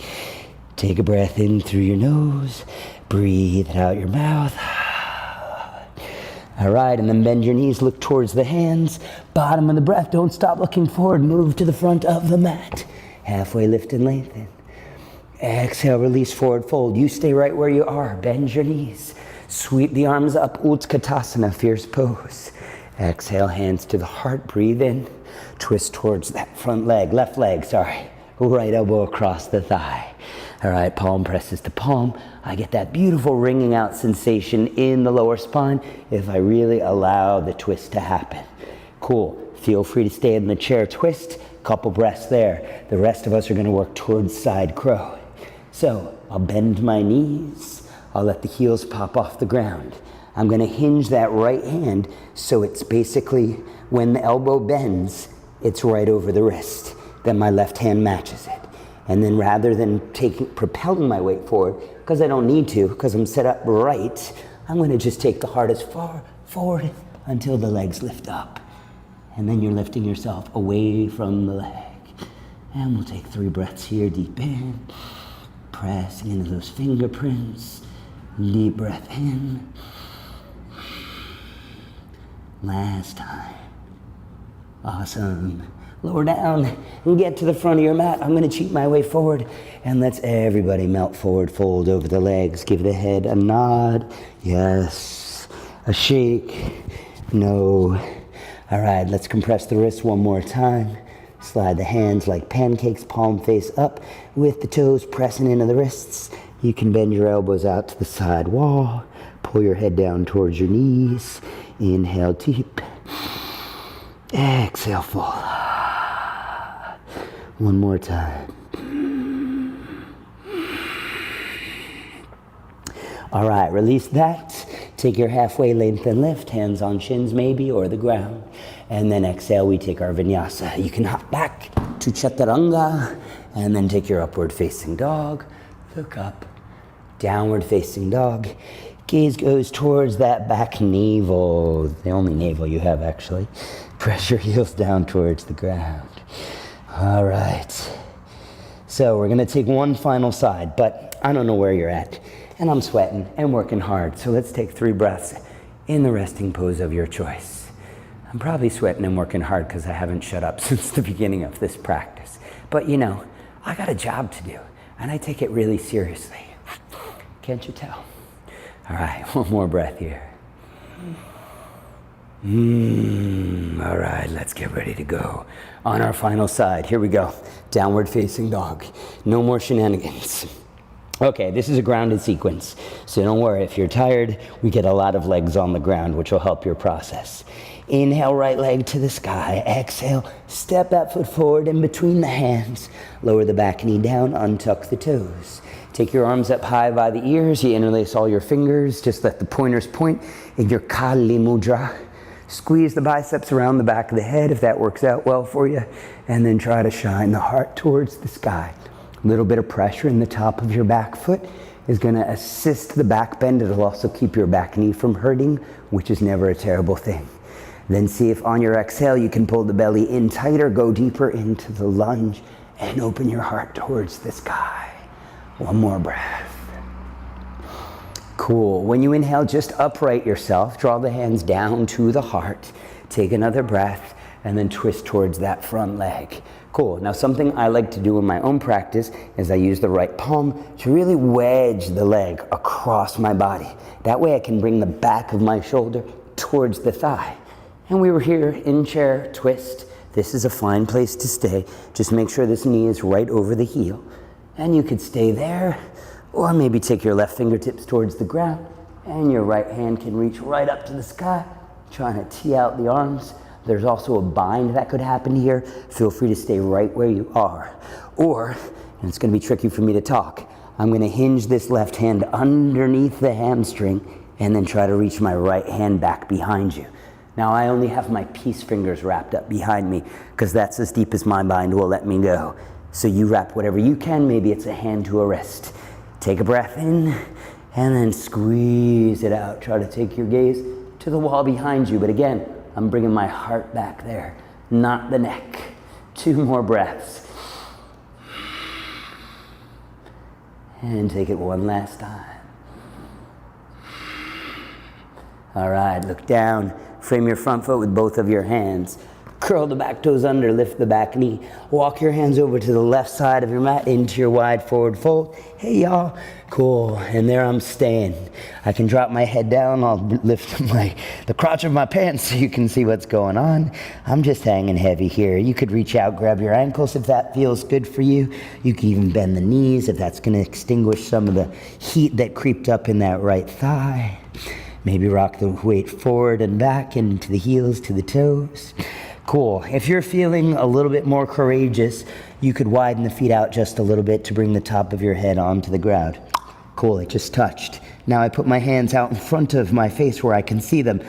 Take a breath in through your nose. Breathe it out your mouth. All right, and then bend your knees, look towards the hands. Bottom of the breath, don't stop looking forward. Move to the front of the mat. Halfway lift and lengthen. Exhale, release, forward fold. You stay right where you are. Bend your knees. Sweep the arms up, Utkatasana, fierce pose. Exhale, hands to the heart, breathe in. Twist towards that front leg, left leg, sorry. Right elbow across the thigh. All right, palm presses to palm. I get that beautiful ringing out sensation in the lower spine if I really allow the twist to happen. Cool. Feel free to stay in the chair twist. Couple breaths there. The rest of us are going to work towards side crow. So I'll bend my knees. I'll let the heels pop off the ground. I'm going to hinge that right hand so it's basically when the elbow bends, it's right over the wrist. Then my left hand matches it. And then rather than propelling my weight forward, because I don't need to, because I'm set up right, I'm going to just take the heart as far forward until the legs lift up. And then you're lifting yourself away from the leg. And we'll take 3 breaths here, deep in. Pressing into those fingerprints. Deep breath in. Last time. Awesome. Lower down and get to the front of your mat. I'm going to cheat my way forward. And let's everybody melt forward, fold over the legs. Give the head a nod. Yes. A shake. No. All right, let's compress the wrists one more time. Slide the hands like pancakes, palm face up with the toes pressing into the wrists. You can bend your elbows out to the side wall. Pull your head down towards your knees. Inhale deep. Exhale full. One more time. All right, release that. Take your halfway length and lift, hands on shins maybe, or the ground. And then exhale, we take our vinyasa. You can hop back to Chaturanga, and then take your upward facing dog. Look up, downward facing dog. Gaze goes towards that back navel, the only navel you have actually. Press your heels down towards the ground. All right. So we're gonna take one final side, but I don't know where you're at. And I'm sweating and working hard. So let's take 3 breaths in the resting pose of your choice. I'm probably sweating and working hard because I haven't shut up since the beginning of this practice. But you know, I got a job to do and I take it really seriously. Can't you tell? All right, one more breath here. All right, let's get ready to go. On our final side, here we go. Downward facing dog. No more shenanigans. Okay, this is a grounded sequence, so don't worry. If you're tired, we get a lot of legs on the ground, which will help your process. Inhale, right leg to the sky. Exhale, step that foot forward in between the hands. Lower the back knee down, untuck the toes. Take your arms up high by the ears. You interlace all your fingers. Just let the pointers point in your Kali Mudra. Squeeze the biceps around the back of the head if that works out well for you. And then try to shine the heart towards the sky. A little bit of pressure in the top of your back foot is going to assist the back bend. It'll also keep your back knee from hurting, which is never a terrible thing. Then see if on your exhale you can pull the belly in tighter, go deeper into the lunge, and open your heart towards the sky. One more breath. Cool. When you inhale, just upright yourself. Draw the hands down to the heart. Take another breath, and then twist towards that front leg. Cool. Now something I like to do in my own practice is I use the right palm to really wedge the leg across my body. That way I can bring the back of my shoulder towards the thigh. And we were here in chair, twist. This is a fine place to stay. Just make sure this knee is right over the heel. And you could stay there, or maybe take your left fingertips towards the ground, and your right hand can reach right up to the sky, trying to tee out the arms. There's also a bind that could happen here. Feel free to stay right where you are. Or, and it's gonna be tricky for me to talk, I'm gonna hinge this left hand underneath the hamstring and then try to reach my right hand back behind you. Now I only have my peace fingers wrapped up behind me because that's as deep as my bind will let me go. So you wrap whatever you can, maybe it's a hand to a wrist. Take a breath in and then squeeze it out. Try to take your gaze to the wall behind you, but again, I'm bringing my heart back there, not the neck. 2 more breaths. And take it one last time. All right, look down. Frame your front foot with both of your hands. Curl the back toes under, lift the back knee. Walk your hands over to the left side of your mat into your wide forward fold. Hey y'all, cool, and there I'm staying. I can drop my head down, I'll lift the crotch of my pants so you can see what's going on. I'm just hanging heavy here. You could reach out, grab your ankles if that feels good for you. You can even bend the knees if that's gonna extinguish some of the heat that creeped up in that right thigh. Maybe rock the weight forward and back into the heels to the toes. Cool. If you're feeling a little bit more courageous, you could widen the feet out just a little bit to bring the top of your head onto the ground. Cool, it just touched. Now I put my hands out in front of my face where I can see them.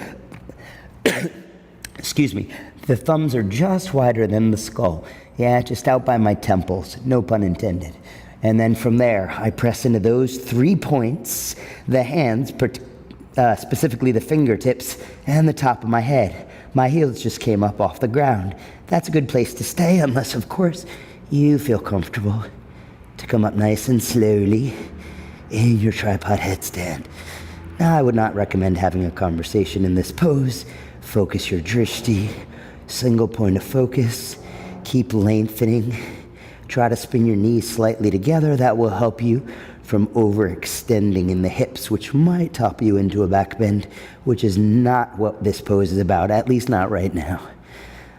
Excuse me. The thumbs are just wider than the skull. Yeah, just out by my temples, no pun intended. And then from there, I press into those 3 points, the hands, specifically the fingertips, and the top of my head. My heels just came up off the ground. That's a good place to stay, unless, of course, you feel comfortable to come up nice and slowly in your tripod headstand. Now, I would not recommend having a conversation in this pose. Focus your drishti, single point of focus. Keep lengthening. Try to spin your knees slightly together. That will help you from overextending in the hips, which might top you into a back bend, which is not what this pose is about, at least not right now.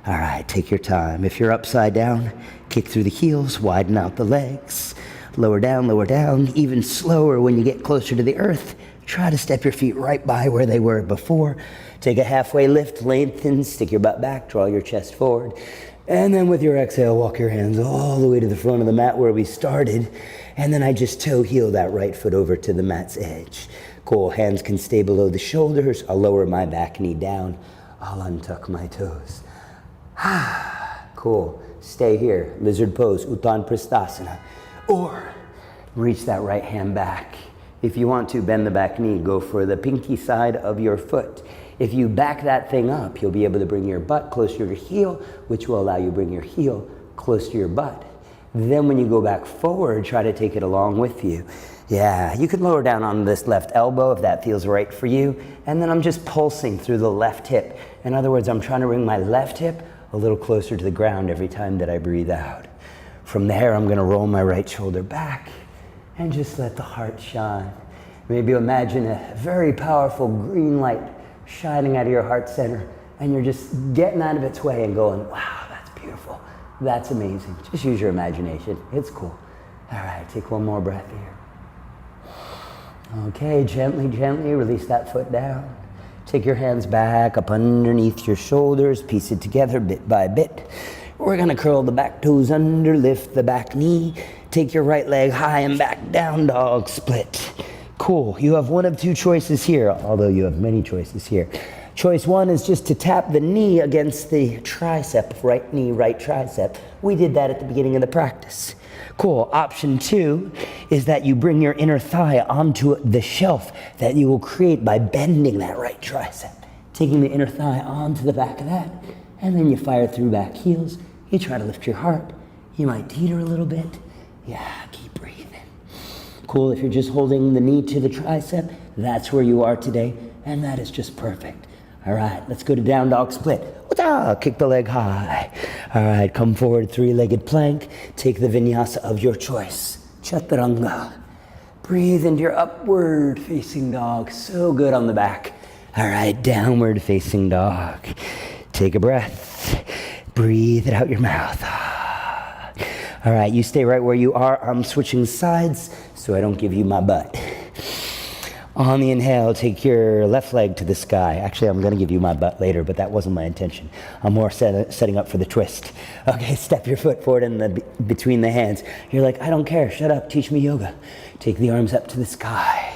All right, take your time. If you're upside down, kick through the heels, widen out the legs, lower down, even slower when you get closer to the earth. Try to step your feet right by where they were before. Take a halfway lift, lengthen, stick your butt back, draw your chest forward. And then with your exhale, walk your hands all the way to the front of the mat where we started. And then I just toe heel that right foot over to the mat's edge. Cool, hands can stay below the shoulders. I'll lower my back knee down. I'll untuck my toes. Cool, stay here. Lizard pose, Uttan Prasthasana. Or reach that right hand back. If you want to, bend the back knee. Go for the pinky side of your foot. If you back that thing up, you'll be able to bring your butt closer to your heel, which will allow you to bring your heel close to your butt. Then when you go back forward, try to take it along with you. Yeah, you can lower down on this left elbow if that feels right for you. And then I'm just pulsing through the left hip. In other words, I'm trying to bring my left hip a little closer to the ground every time that I breathe out. From there, I'm gonna roll my right shoulder back and just let the heart shine. Maybe imagine a very powerful green light shining out of your heart center, and you're just getting out of its way and going, wow, that's beautiful. That's amazing. Just use your imagination. It's cool. All right, take one more breath here. Okay, gently, gently release that foot down. Take your hands back up underneath your shoulders, piece it together bit by bit. We're gonna curl the back toes under, lift the back knee, take your right leg high and back, down dog split. Cool, you have one of two choices here, although you have many choices here. Choice one is just to tap the knee against the tricep, right knee, right tricep. We did that at the beginning of the practice. Cool, option two is that you bring your inner thigh onto the shelf that you will create by bending that right tricep. Taking the inner thigh onto the back of that, and then you fire through back heels. You try to lift your heart. You might teeter a little bit. Yeah, keep breathing. Cool, if you're just holding the knee to the tricep, that's where you are today, and that is just perfect. All right, let's go to down dog split. Kick the leg high. All right, come forward, three-legged plank. Take the vinyasa of your choice. Chaturanga. Breathe into your upward facing dog. So good on the back. All right, downward facing dog. Take a breath. Breathe it out your mouth. All right, you stay right where you are. I'm switching sides so I don't give you my butt. On the inhale, take your left leg to the sky. Actually, I'm gonna give you my butt later, but that wasn't my intention. I'm more setting up for the twist. Okay, step your foot forward in between the hands. You're like, I don't care, shut up, teach me yoga. Take the arms up to the sky.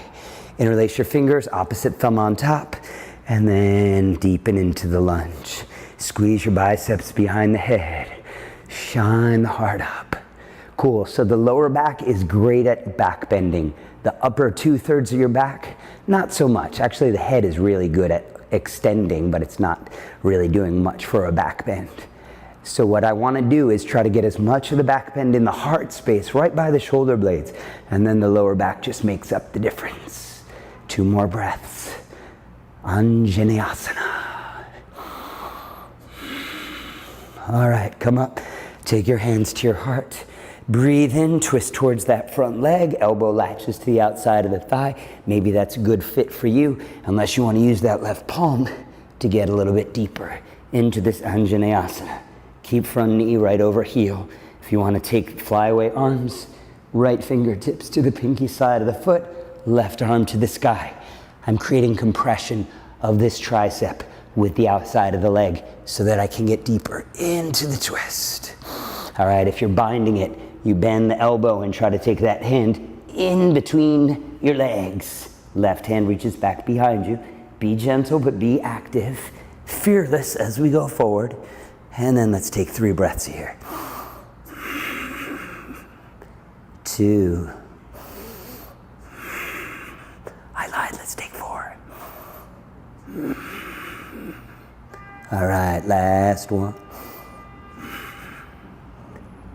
Interlace your fingers, opposite thumb on top, and then deepen into the lunge. Squeeze your biceps behind the head. Shine the heart up. Cool, so the lower back is great at back bending. The upper 2/3 of your back, not so much. Actually, the head is really good at extending, but it's not really doing much for a back bend. So what I want to do is try to get as much of the back bend in the heart space, right by the shoulder blades, and then the lower back just makes up the difference. 2 more breaths. Anjaneyasana. All right, come up. Take your hands to your heart. Breathe in, twist towards that front leg, elbow latches to the outside of the thigh. Maybe that's a good fit for you, unless you want to use that left palm to get a little bit deeper into this Anjaneyasana. Keep front knee right over heel. If you want to take flyaway arms, right fingertips to the pinky side of the foot, left arm to the sky. I'm creating compression of this tricep with the outside of the leg so that I can get deeper into the twist. All right, if you're binding it, you bend the elbow and try to take that hand in between your legs. Left hand reaches back behind you. Be gentle, but be active, fearless as we go forward. And then let's take 3 breaths here. 2. I lied, let's take 4. All right, last one.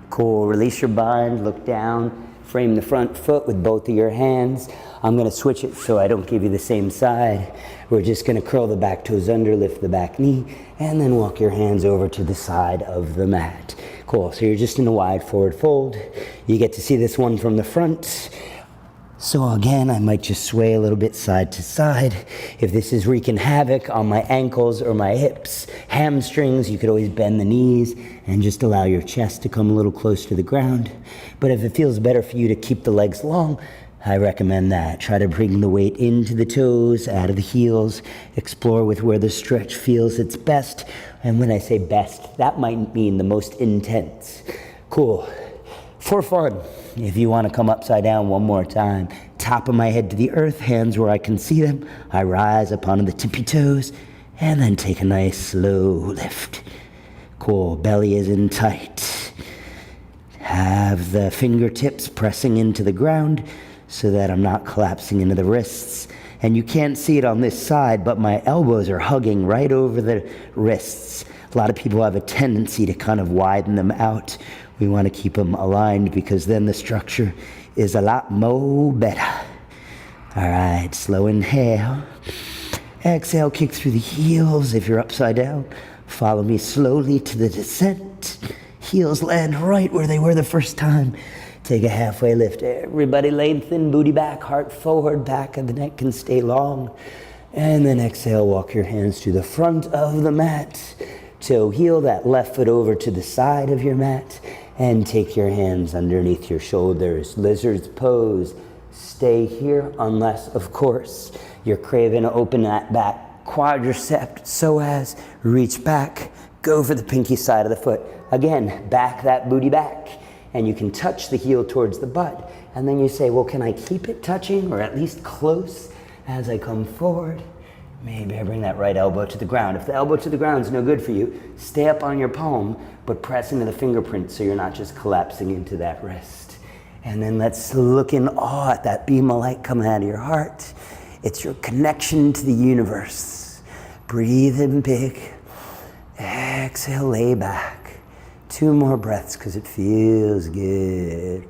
Cool, release your bind, look down, frame the front foot with both of your hands. I'm gonna switch it so I don't give you the same side. We're just gonna curl the back toes under, lift the back knee, and then walk your hands over to the side of the mat. Cool, so you're just in a wide forward fold. You get to see this one from the front. So again, I might just sway a little bit side to side. If this is wreaking havoc on my ankles or my hips, hamstrings, you could always bend the knees and just allow your chest to come a little close to the ground. But if it feels better for you to keep the legs long, I recommend that. Try to bring the weight into the toes, out of the heels, explore with where the stretch feels its best. And when I say best, that might mean the most intense. Cool. For fun, if you want to come upside down one more time, top of my head to the earth, hands where I can see them. I rise up onto the tippy toes, and then take a nice slow lift. Cool, belly is in tight. Have the fingertips pressing into the ground so that I'm not collapsing into the wrists. And you can't see it on this side, but my elbows are hugging right over the wrists. A lot of people have a tendency to kind of widen them out. We want to keep them aligned because then the structure is a lot more better. All right, slow inhale. Exhale, kick through the heels. If you're upside down, follow me slowly to the descent. Heels land right where they were the first time. Take a halfway lift. Everybody lengthen, booty back, heart forward, back of the neck can stay long. And then exhale, walk your hands to the front of the mat. Toe heel that left foot over to the side of your mat. And take your hands underneath your shoulders. Lizard's pose. Stay here unless, of course, you're craving to open that back quadricep. Psoas, reach back, go for the pinky side of the foot. Again, back that booty back. And you can touch the heel towards the butt. And then you say, well, can I keep it touching or at least close as I come forward? Maybe I bring that right elbow to the ground. If the elbow to the ground is no good for you, stay up on your palm, but press into the fingerprint so you're not just collapsing into that wrist. And then let's look in awe at that beam of light coming out of your heart. It's your connection to the universe. Breathe in big. Exhale, lay back. 2 more breaths because it feels good.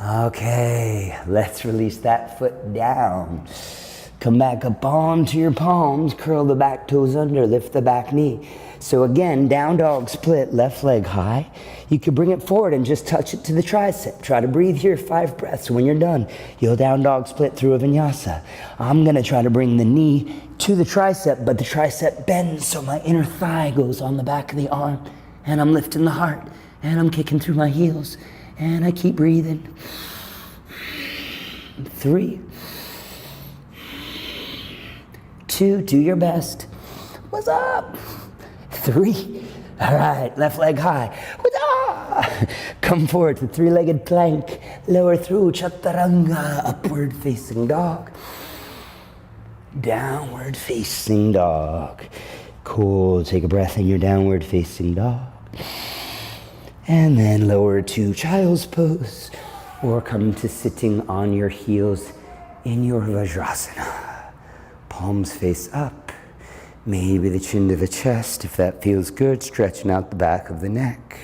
Okay, let's release that foot down. Come back up onto your palms, curl the back toes under, lift the back knee. So again, down dog split, left leg high. You could bring it forward and just touch it to the tricep. Try to breathe here 5 breaths. When you're done, you'll down dog split through a vinyasa. I'm gonna try to bring the knee to the tricep, but the tricep bends so my inner thigh goes on the back of the arm. And I'm lifting the heart, and I'm kicking through my heels. And I keep breathing. 3, 2, do your best. What's up? 3, all right, left leg high. What's up? Come forward to 3-legged plank. Lower through Chaturanga, upward facing dog. Downward facing dog. Cool, take a breath in your downward facing dog. And then lower to child's pose, or come to sitting on your heels in your Vajrasana. Palms face up, maybe the chin to the chest, if that feels good, stretching out the back of the neck.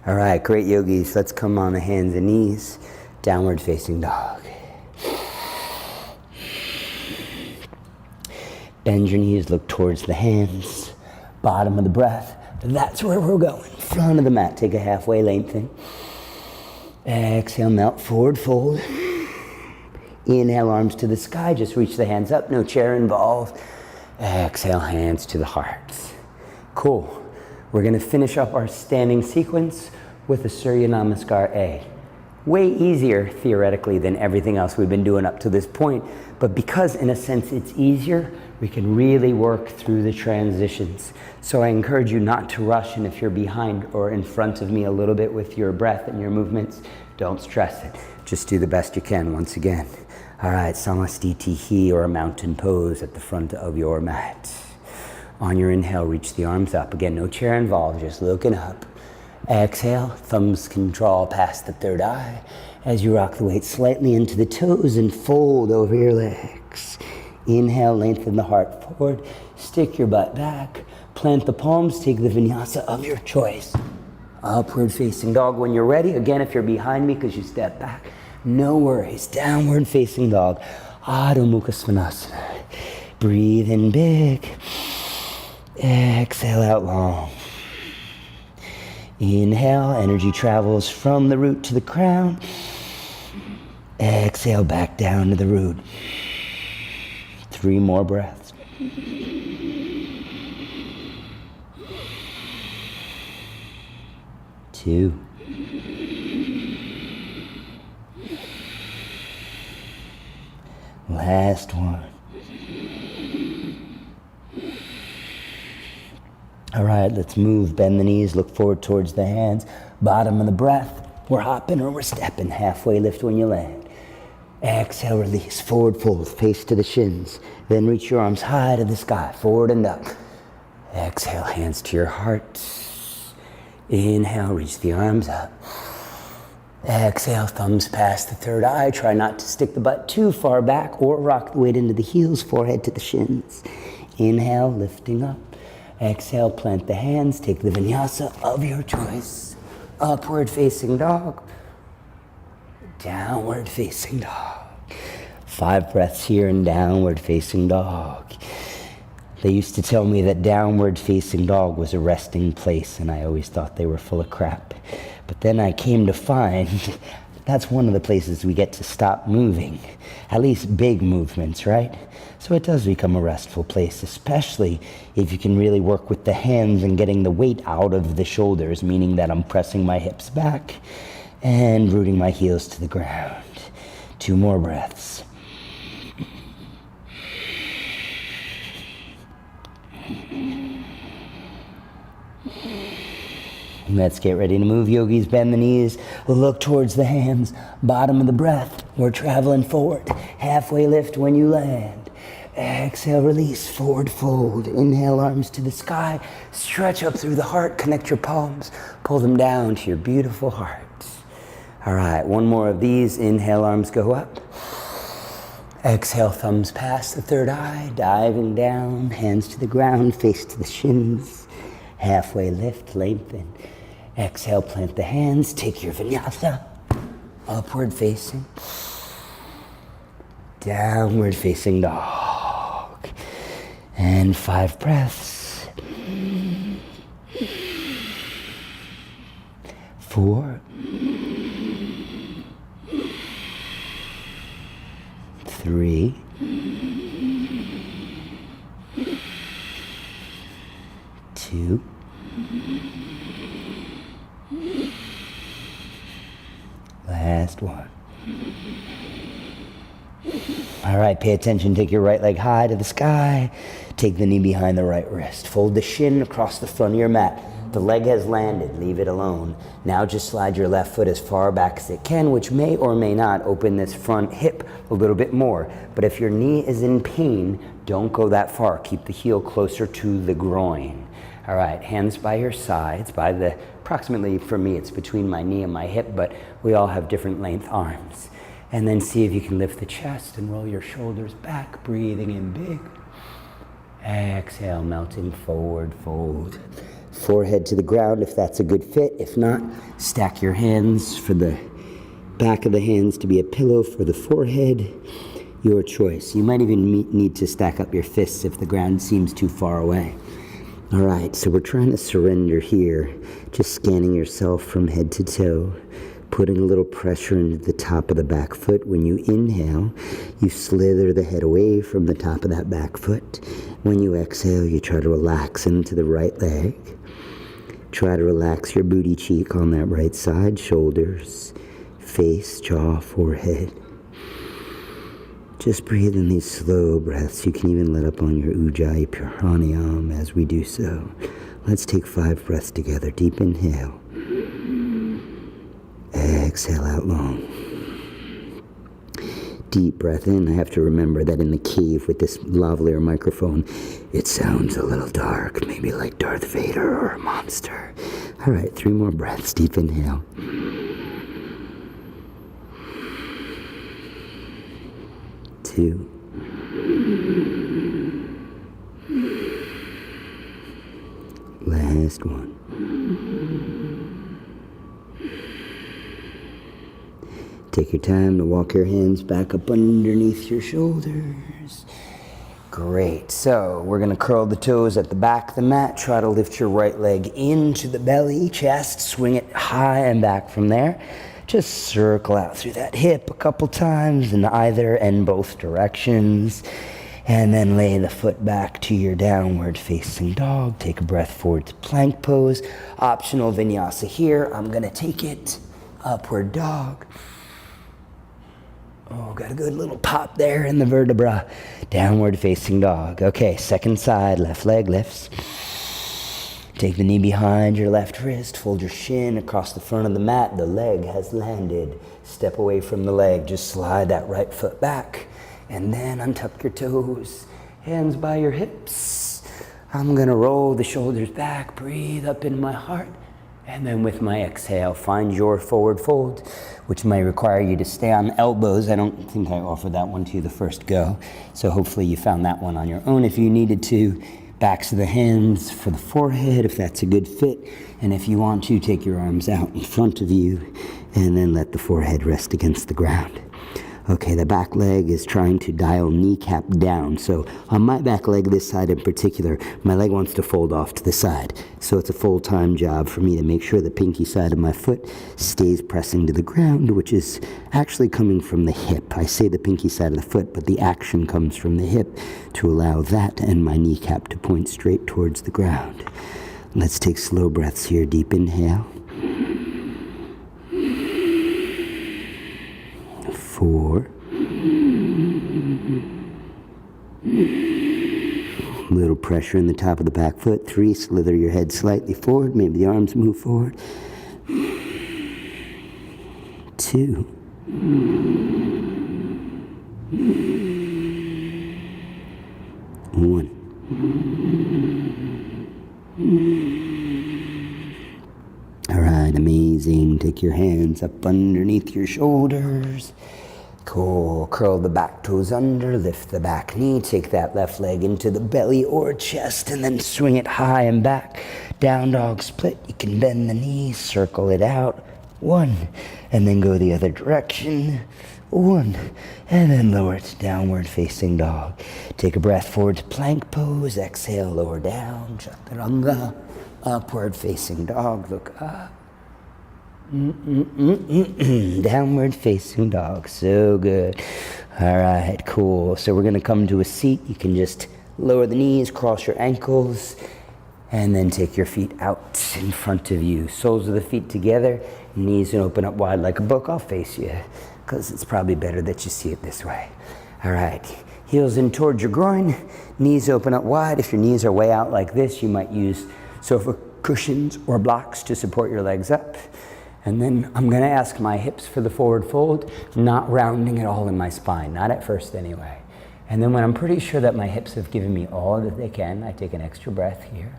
All right, great yogis. Let's come on the hands and knees. Downward facing dog. Bend your knees, look towards the hands. Bottom of the breath. That's where we're going. Front of the mat. Take a halfway lengthen. Exhale, melt forward, fold. Inhale, arms to the sky. Just reach the hands up. No chair involved. Exhale, hands to the heart. Cool. We're going to finish up our standing sequence with the Surya Namaskar A. Way easier, theoretically, than everything else we've been doing up to this point. But because, in a sense, it's easier, we can really work through the transitions. So I encourage you not to rush, and if you're behind or in front of me a little bit with your breath and your movements, don't stress it. Just do the best you can once again. All right, Samastitihi, or a mountain pose at the front of your mat. On your inhale, reach the arms up. Again, no chair involved, just looking up. Exhale, thumbs can draw past the third eye as you rock the weight slightly into the toes and fold over your legs. Inhale, lengthen the heart forward, stick your butt back, plant the palms, take the vinyasa of your choice. Upward facing dog when you're ready. Again, if you're behind me because you step back, no worries. Downward facing dog, Adho Mukha Svanasana. Breathe in big. Exhale out long. Inhale, energy travels from the root to the crown. Exhale, back down to the root. 3 more breaths. 2. Last one. All right, let's move. Bend the knees, look forward towards the hands. Bottom of the breath. We're hopping or we're stepping. Halfway lift when you land. Exhale, release. Forward fold, face to the shins. Then reach your arms high to the sky, forward and up. Exhale, hands to your heart. Inhale, reach the arms up. Exhale, thumbs past the third eye. Try not to stick the butt too far back or rock the weight into the heels, forehead to the shins. Inhale, lifting up. Exhale, plant the hands, take the vinyasa of your choice. Upward facing dog. Downward facing dog. 5 breaths here in downward facing dog. They used to tell me that downward facing dog was a resting place, and I always thought they were full of crap. But then I came to find that's one of the places we get to stop moving. At least big movements, right? So it does become a restful place, especially if you can really work with the hands and getting the weight out of the shoulders, meaning that I'm pressing my hips back and rooting my heels to the ground. 2 more breaths. Let's get ready to move, yogis. Bend the knees, look towards the hands. Bottom of the breath, we're traveling forward. Halfway lift when you land. Exhale, release, forward fold. Inhale, arms to the sky. Stretch up through the heart, connect your palms. Pull them down to your beautiful heart. All right, 1 more of these. Inhale, arms go up. Exhale, thumbs past the third eye, diving down, hands to the ground, face to the shins. Halfway lift, lengthen. Exhale, plant the hands, take your vinyasa. Upward facing. Downward facing dog. And 5 breaths. 4. 3. 2. Last one. All right, pay attention. Take your right leg high to the sky. Take the knee behind the right wrist. Fold the shin across the front of your mat. The leg has landed. Leave it alone. Now just slide your left foot as far back as it can, which may or may not open this front hip a little bit more. But if your knee is in pain, don't go that far. Keep the heel closer to the groin. All right, hands by your sides, by the, approximately for me, it's between my knee and my hip, but we all have different length arms. And then see if you can lift the chest and roll your shoulders back, breathing in big. Exhale, melting forward, fold. Forehead to the ground if that's a good fit. If not, stack your hands for the back of the hands to be a pillow for the forehead. Your choice. You might even need to stack up your fists if the ground seems too far away. All right, so we're trying to surrender here, just scanning yourself from head to toe, putting a little pressure into the top of the back foot. When you inhale, you slither the head away from the top of that back foot. When you exhale, you try to relax into the right leg. Try to relax your booty cheek on that right side, shoulders, face, jaw, forehead. Just breathe in these slow breaths. You can even let up on your Ujjayi Pranayama as we do so. Let's take 5 breaths together. Deep inhale. Exhale out long. Deep breath in. I have to remember that in the cave with this lavalier microphone, it sounds a little dark, maybe like Darth Vader or a monster. All right, 3 more breaths. Deep inhale. 2. Last one. Take your time to walk your hands back up underneath your shoulders. Great. So we're going to curl the toes at the back of the mat. Try to lift your right leg into the belly, chest, swing it high and back from there. Just circle out through that hip a couple times in either and both directions. And then lay the foot back to your downward facing dog. Take a breath forward to plank pose. Optional vinyasa here. I'm going to take it. Upward dog. Oh, got a good little pop there in the vertebra. Downward facing dog. Okay, second side, left leg lifts. Take the knee behind your left wrist, fold your shin across the front of the mat. The leg has landed. Step away from the leg, just slide that right foot back. And then untuck your toes, hands by your hips. I'm gonna roll the shoulders back, breathe up in my heart. And then with my exhale, find your forward fold, which may require you to stay on elbows. I don't think I offered that one to you the first go. So hopefully you found that one on your own if you needed to. Backs of the hands for the forehead, if that's a good fit. And if you want to, take your arms out in front of you and then let the forehead rest against the ground. Okay, the back leg is trying to dial kneecap down. So on my back leg, this side in particular, my leg wants to fold off to the side. So it's a full-time job for me to make sure the pinky side of my foot stays pressing to the ground, which is actually coming from the hip. I say the pinky side of the foot, but the action comes from the hip to allow that and my kneecap to point straight towards the ground. Let's take slow breaths here. Deep inhale. 4. Little pressure in the top of the back foot. 3, slither your head slightly forward. Maybe the arms move forward. 2. 1. All right, amazing. Take your hands up underneath your shoulders. Cool. Curl the back toes under, lift the back knee, take that left leg into the belly or chest, and then swing it high and back. Down dog split. You can bend the knees, circle it out. 1, and then go the other direction. 1, and then lower to downward facing dog. Take a breath forward to plank pose. Exhale, lower down. Chaturanga. Upward facing dog. Look up. Downward facing dog. So good. All right, cool. So we're going to come to a seat. You can just lower the knees, cross your ankles, and then take your feet out in front of you. Soles of the feet together, knees and open up wide like a book. I'll face you because it's probably better that you see it this way. All right, heels in towards your groin, knees open up wide. If your knees are way out like this, you might use sofa cushions or blocks to support your legs up. And then I'm going to ask my hips for the forward fold, not rounding at all in my spine, not at first anyway. And then when I'm pretty sure that my hips have given me all that they can, I take an extra breath here.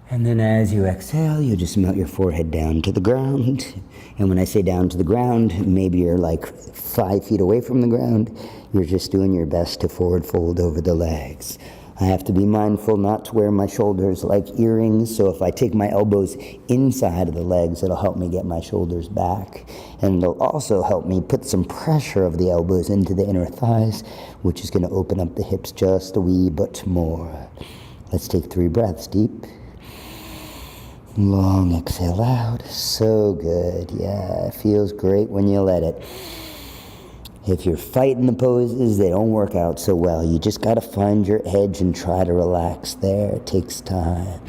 And then as you exhale, you'll just melt your forehead down to the ground. And when I say down to the ground, maybe you're like 5 feet away from the ground. You're just doing your best to forward fold over the legs. I have to be mindful not to wear my shoulders like earrings, so if I take my elbows inside of the legs, it'll help me get my shoulders back. And it'll also help me put some pressure of the elbows into the inner thighs, which is going to open up the hips just a wee bit more. Let's take 3 breaths deep. Long exhale out. So good. Yeah, it feels great when you let it. If you're fighting the poses, they don't work out so well. You just got to find your edge and try to relax there. It takes time.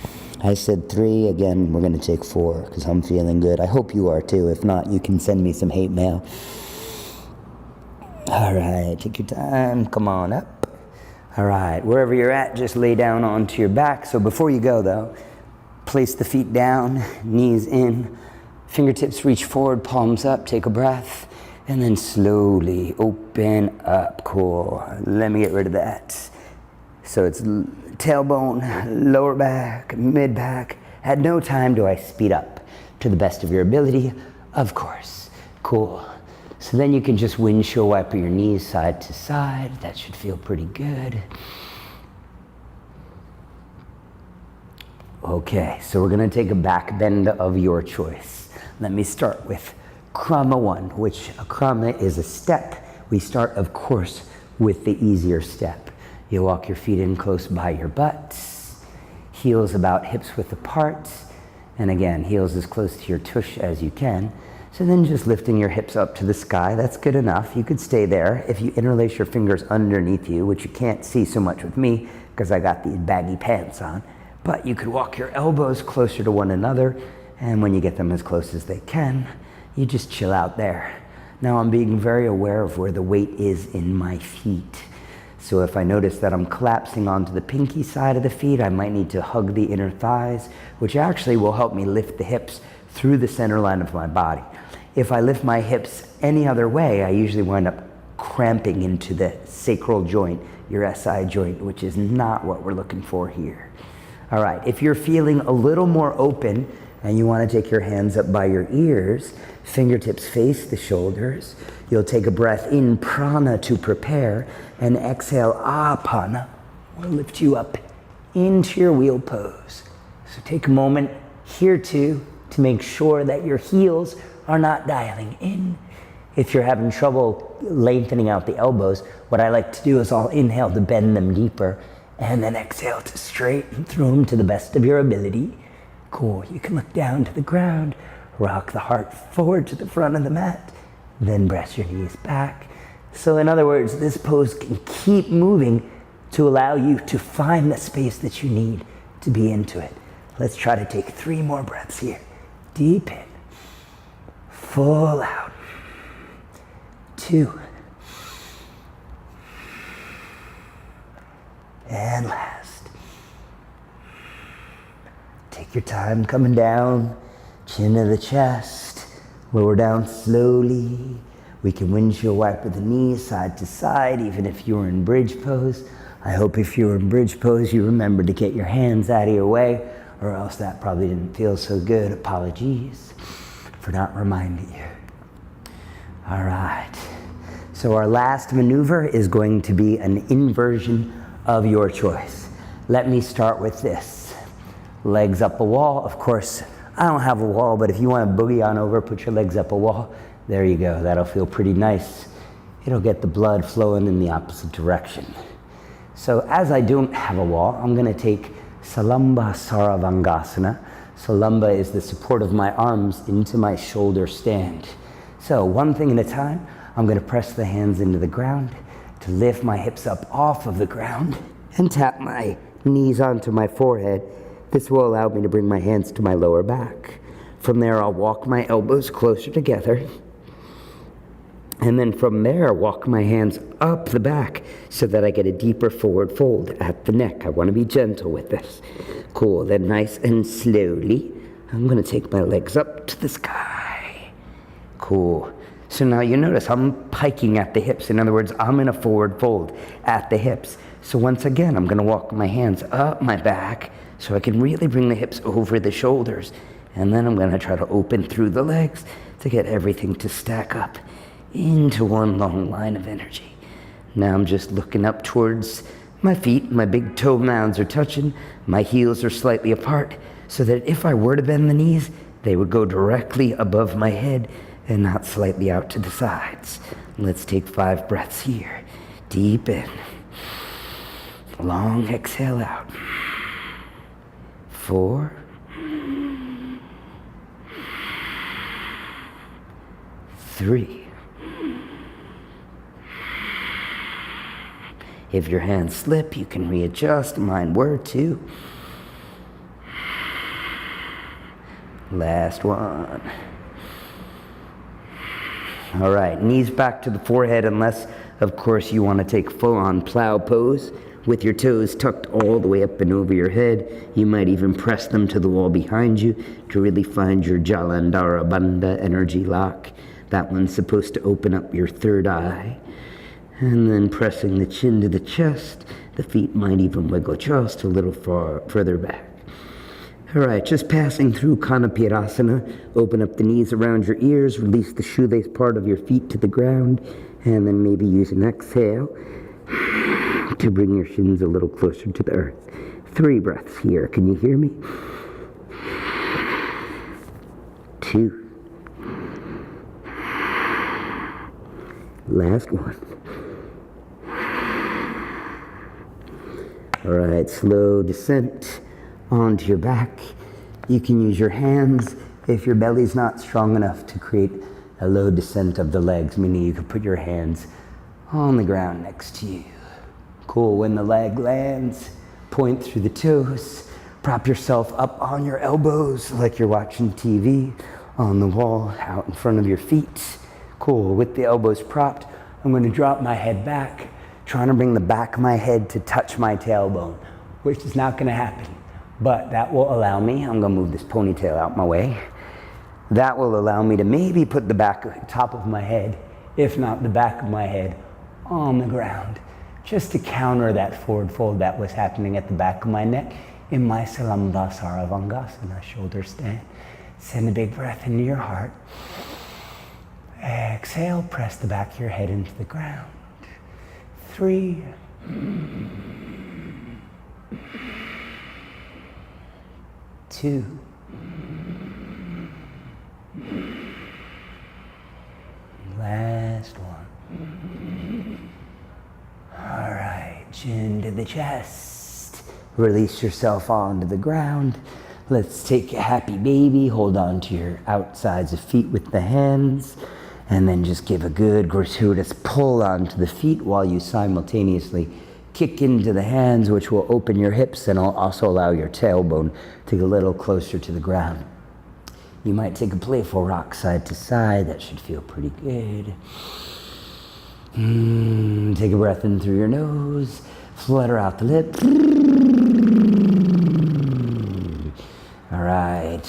I said 3. Again, we're going to take 4 because I'm feeling good. I hope you are too. If not, you can send me some hate mail. All right, take your time. Come on up. All right, wherever you're at, just lay down onto your back. So before you go, though, place the feet down, knees in, fingertips reach forward, palms up, take a breath. And then slowly open up. Cool. Let me get rid of that. So it's tailbone, lower back, mid back. At no time do I speed up. To the best of your ability, of course. Cool. So then you can just windshield wiper your knees side to side. That should feel pretty good. Okay, so we're going to take a back bend of your choice. Let me start with Krama 1, which a krama is a step. We start, of course, with the easier step. You walk your feet in close by your butt, heels about hips width apart, and again, heels as close to your tush as you can. So then just lifting your hips up to the sky, that's good enough. You could stay there. If you interlace your fingers underneath you, which you can't see so much with me because I got these baggy pants on, but you could walk your elbows closer to one another, and when you get them as close as they can, you just chill out there. Now I'm being very aware of where the weight is in my feet. So if I notice that I'm collapsing onto the pinky side of the feet, I might need to hug the inner thighs, which actually will help me lift the hips through the center line of my body. If I lift my hips any other way, I usually wind up cramping into the sacral joint, your SI joint, which is not what we're looking for here. All right, if you're feeling a little more open, and you want to take your hands up by your ears, fingertips face the shoulders. You'll take a breath in, prana, to prepare, and exhale, apana, will lift you up into your wheel pose. So take a moment here too to make sure that your heels are not dialing in. If you're having trouble lengthening out the elbows, what I like to do is I'll inhale to bend them deeper, and then exhale to straighten through them to the best of your ability. Cool, you can look down to the ground, rock the heart forward to the front of the mat, then press your knees back. So in other words, this pose can keep moving to allow you to find the space that you need to be into it. Let's try to take 3 more breaths here. Deep in, full out, 2, and last. Take your time coming down, chin to the chest, lower down slowly. We can windshield wiper the knees side to side, even if you're in bridge pose. I hope if you're in bridge pose, you remember to get your hands out of your way, or else that probably didn't feel so good. Apologies for not reminding you. All right, so our last maneuver is going to be an inversion of your choice. Let me start with this. Legs up a wall. Of course, I don't have a wall, but if you want to boogie on over, put your legs up a wall. There you go. That'll feel pretty nice. It'll get the blood flowing in the opposite direction. So as I don't have a wall, I'm going to take Salamba Saravangasana. Salamba is the support of my arms into my shoulder stand. So one thing at a time, I'm going to press the hands into the ground to lift my hips up off of the ground and tap my knees onto my forehead. This will allow me to bring my hands to my lower back. From there, I'll walk my elbows closer together. And then from there, walk my hands up the back so that I get a deeper forward fold at the neck. I want to be gentle with this. Cool. Then nice and slowly, I'm going to take my legs up to the sky. Cool. So now you notice I'm piking at the hips. In other words, I'm in a forward fold at the hips. So once again, I'm going to walk my hands up my back so I can really bring the hips over the shoulders. And then I'm going to try to open through the legs to get everything to stack up into one long line of energy. Now I'm just looking up towards My feet, my big toe mounds are touching, my heels are slightly apart, so that if I were to bend the knees, they would go directly above my head and not slightly out to the sides. Let's take 5 breaths here. Deep in. Long exhale out. 4. 3. If your hands slip, you can readjust. Mine were 2. Last one. All right, knees back to the forehead, unless, of course, you want to take full-on plow pose with your toes tucked all the way up and over your head. You might even press them to the wall behind you to really find your Jalandhara Bandha energy lock. That one's supposed to open up your third eye. And then pressing the chin to the chest, the feet might even wiggle just a little further back. All right, just passing through Kanapirasana. Open up the knees around your ears, release the shoelace part of your feet to the ground, and then maybe use an exhale to bring your shins a little closer to the earth. 3 breaths here. Can you hear me? 2. Last one. All right, slow descent onto your back. You can use your hands if your belly's not strong enough to create a low descent of the legs, meaning you can put your hands on the ground next to you. Cool. When the leg lands, point through the toes. Prop yourself up on your elbows like you're watching TV, on the wall, out in front of your feet. Cool. With the elbows propped, I'm going to drop my head back, trying to bring the back of my head to touch my tailbone, which is not going to happen. But that will allow me, I'm going to move this ponytail out my way. That will allow me to maybe put the top of my head, if not the back of my head, on the ground, just to counter that forward fold that was happening at the back of my neck in my Salamba Saravangasana shoulder stand. Send a big breath into your heart. Exhale, press the back of your head into the ground. 3. 2. Last one. All right, chin to the chest. Release yourself onto the ground. Let's take a happy baby. Hold on to your outsides of feet with the hands. And then just give a good gratuitous pull onto the feet while you simultaneously kick into the hands, which will open your hips and will also allow your tailbone to get a little closer to the ground. You might take a playful rock side to side. That should feel pretty good. Take a breath in through your nose. Flutter out the lip. All right.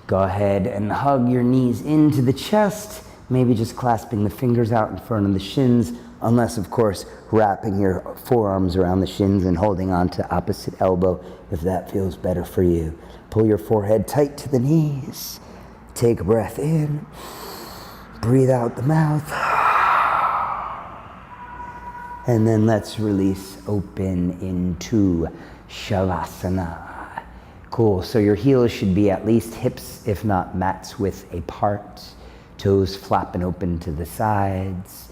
Go ahead and hug your knees into the chest. Maybe just clasping the fingers out in front of the shins, unless, of course, wrapping your forearms around the shins and holding on to opposite elbow if that feels better for you. Pull your forehead tight to the knees. Take a breath in. Breathe out the mouth. And then let's release open into Shavasana. Cool. So your heels should be at least hips, if not mats width apart. Toes flapping open to the sides,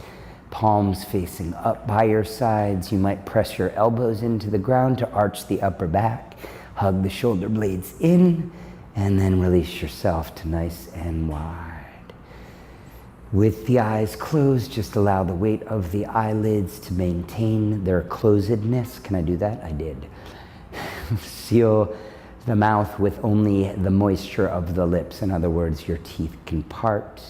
palms facing up by your sides. You might press your elbows into the ground to arch the upper back. Hug the shoulder blades in, and then release yourself to nice and wide. With the eyes closed, just allow the weight of the eyelids to maintain their closedness. Can I do that? I did. Seal the mouth with only the moisture of the lips. In other words, your teeth can part.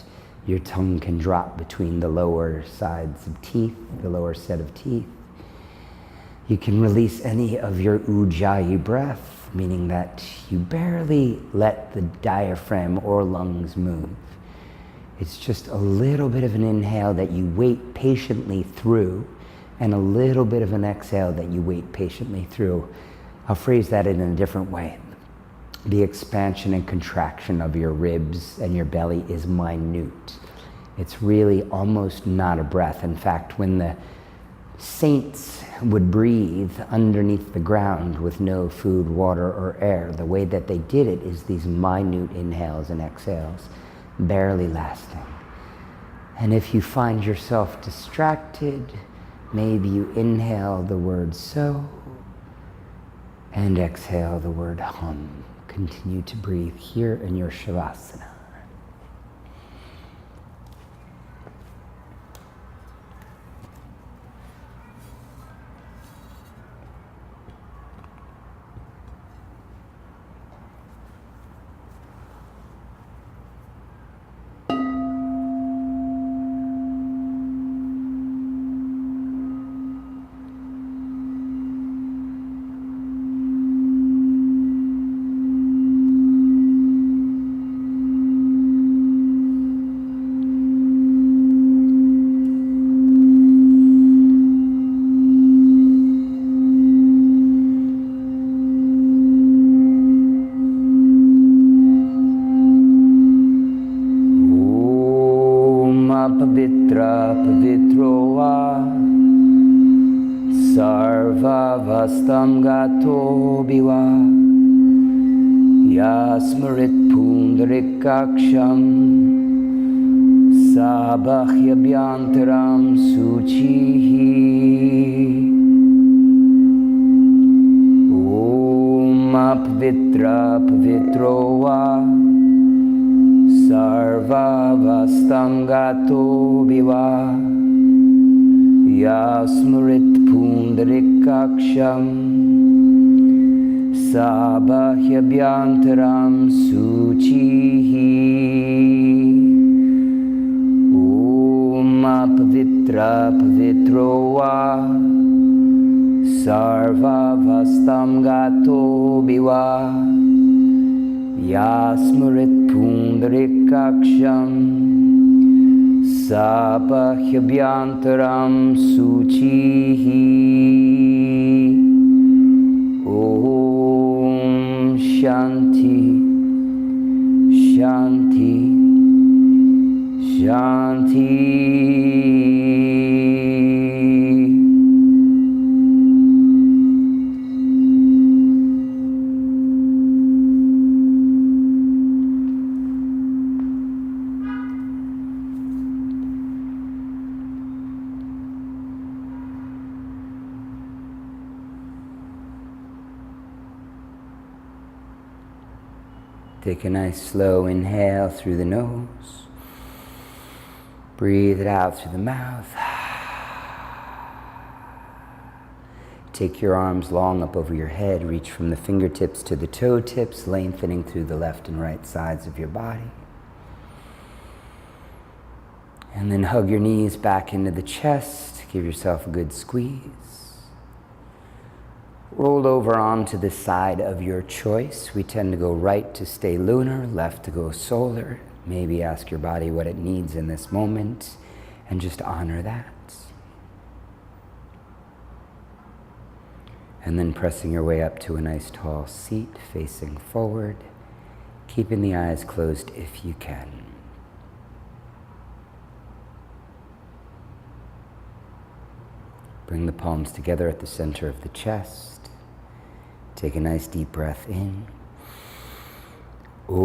Your tongue can drop between the lower sides of teeth, the lower set of teeth. You can release any of your ujjayi breath, meaning that you barely let the diaphragm or lungs move. It's just a little bit of an inhale that you wait patiently through, and a little bit of an exhale that you wait patiently through. I'll phrase that in a different way. The expansion and contraction of your ribs and your belly is minute. It's really almost not a breath. In fact, when the saints would breathe underneath the ground with no food, water, or air. The way that they did it is these minute inhales and exhales, barely lasting. And if you find yourself distracted, maybe you inhale the word so and exhale the word hum. Continue to breathe here in your Shavasana. Pavitro va sarvavastam gato biva yasmarit pundarikaksham sabakhyabhyantaram suchihi Om pavitro va sarvavastam gato biva yasmarit pundarikaksham sabakhyabhyantaram suchihi Om pavitro va sarvavastam gato biva yasmarit pundarikaksham sabakhyabhyantaram suchihi Om Shanti Shanti Shanti Take a nice slow inhale through the nose. Breathe it out through the mouth. Take your arms long up over your head. Reach from the fingertips to the toe tips, lengthening through the left and right sides of your body. And then hug your knees back into the chest. Give yourself a good squeeze. Roll over onto the side of your choice. We tend to go right to stay lunar, left to go solar. Maybe ask your body what it needs in this moment and just honor that. And then pressing your way up to a nice tall seat, facing forward, keeping the eyes closed if you can. Bring the palms together at the center of the chest. Take a nice deep breath in. Om.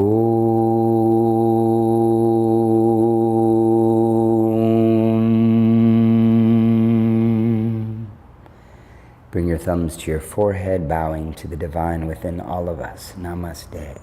Bring your thumbs to your forehead, bowing to the divine within all of us. Namaste.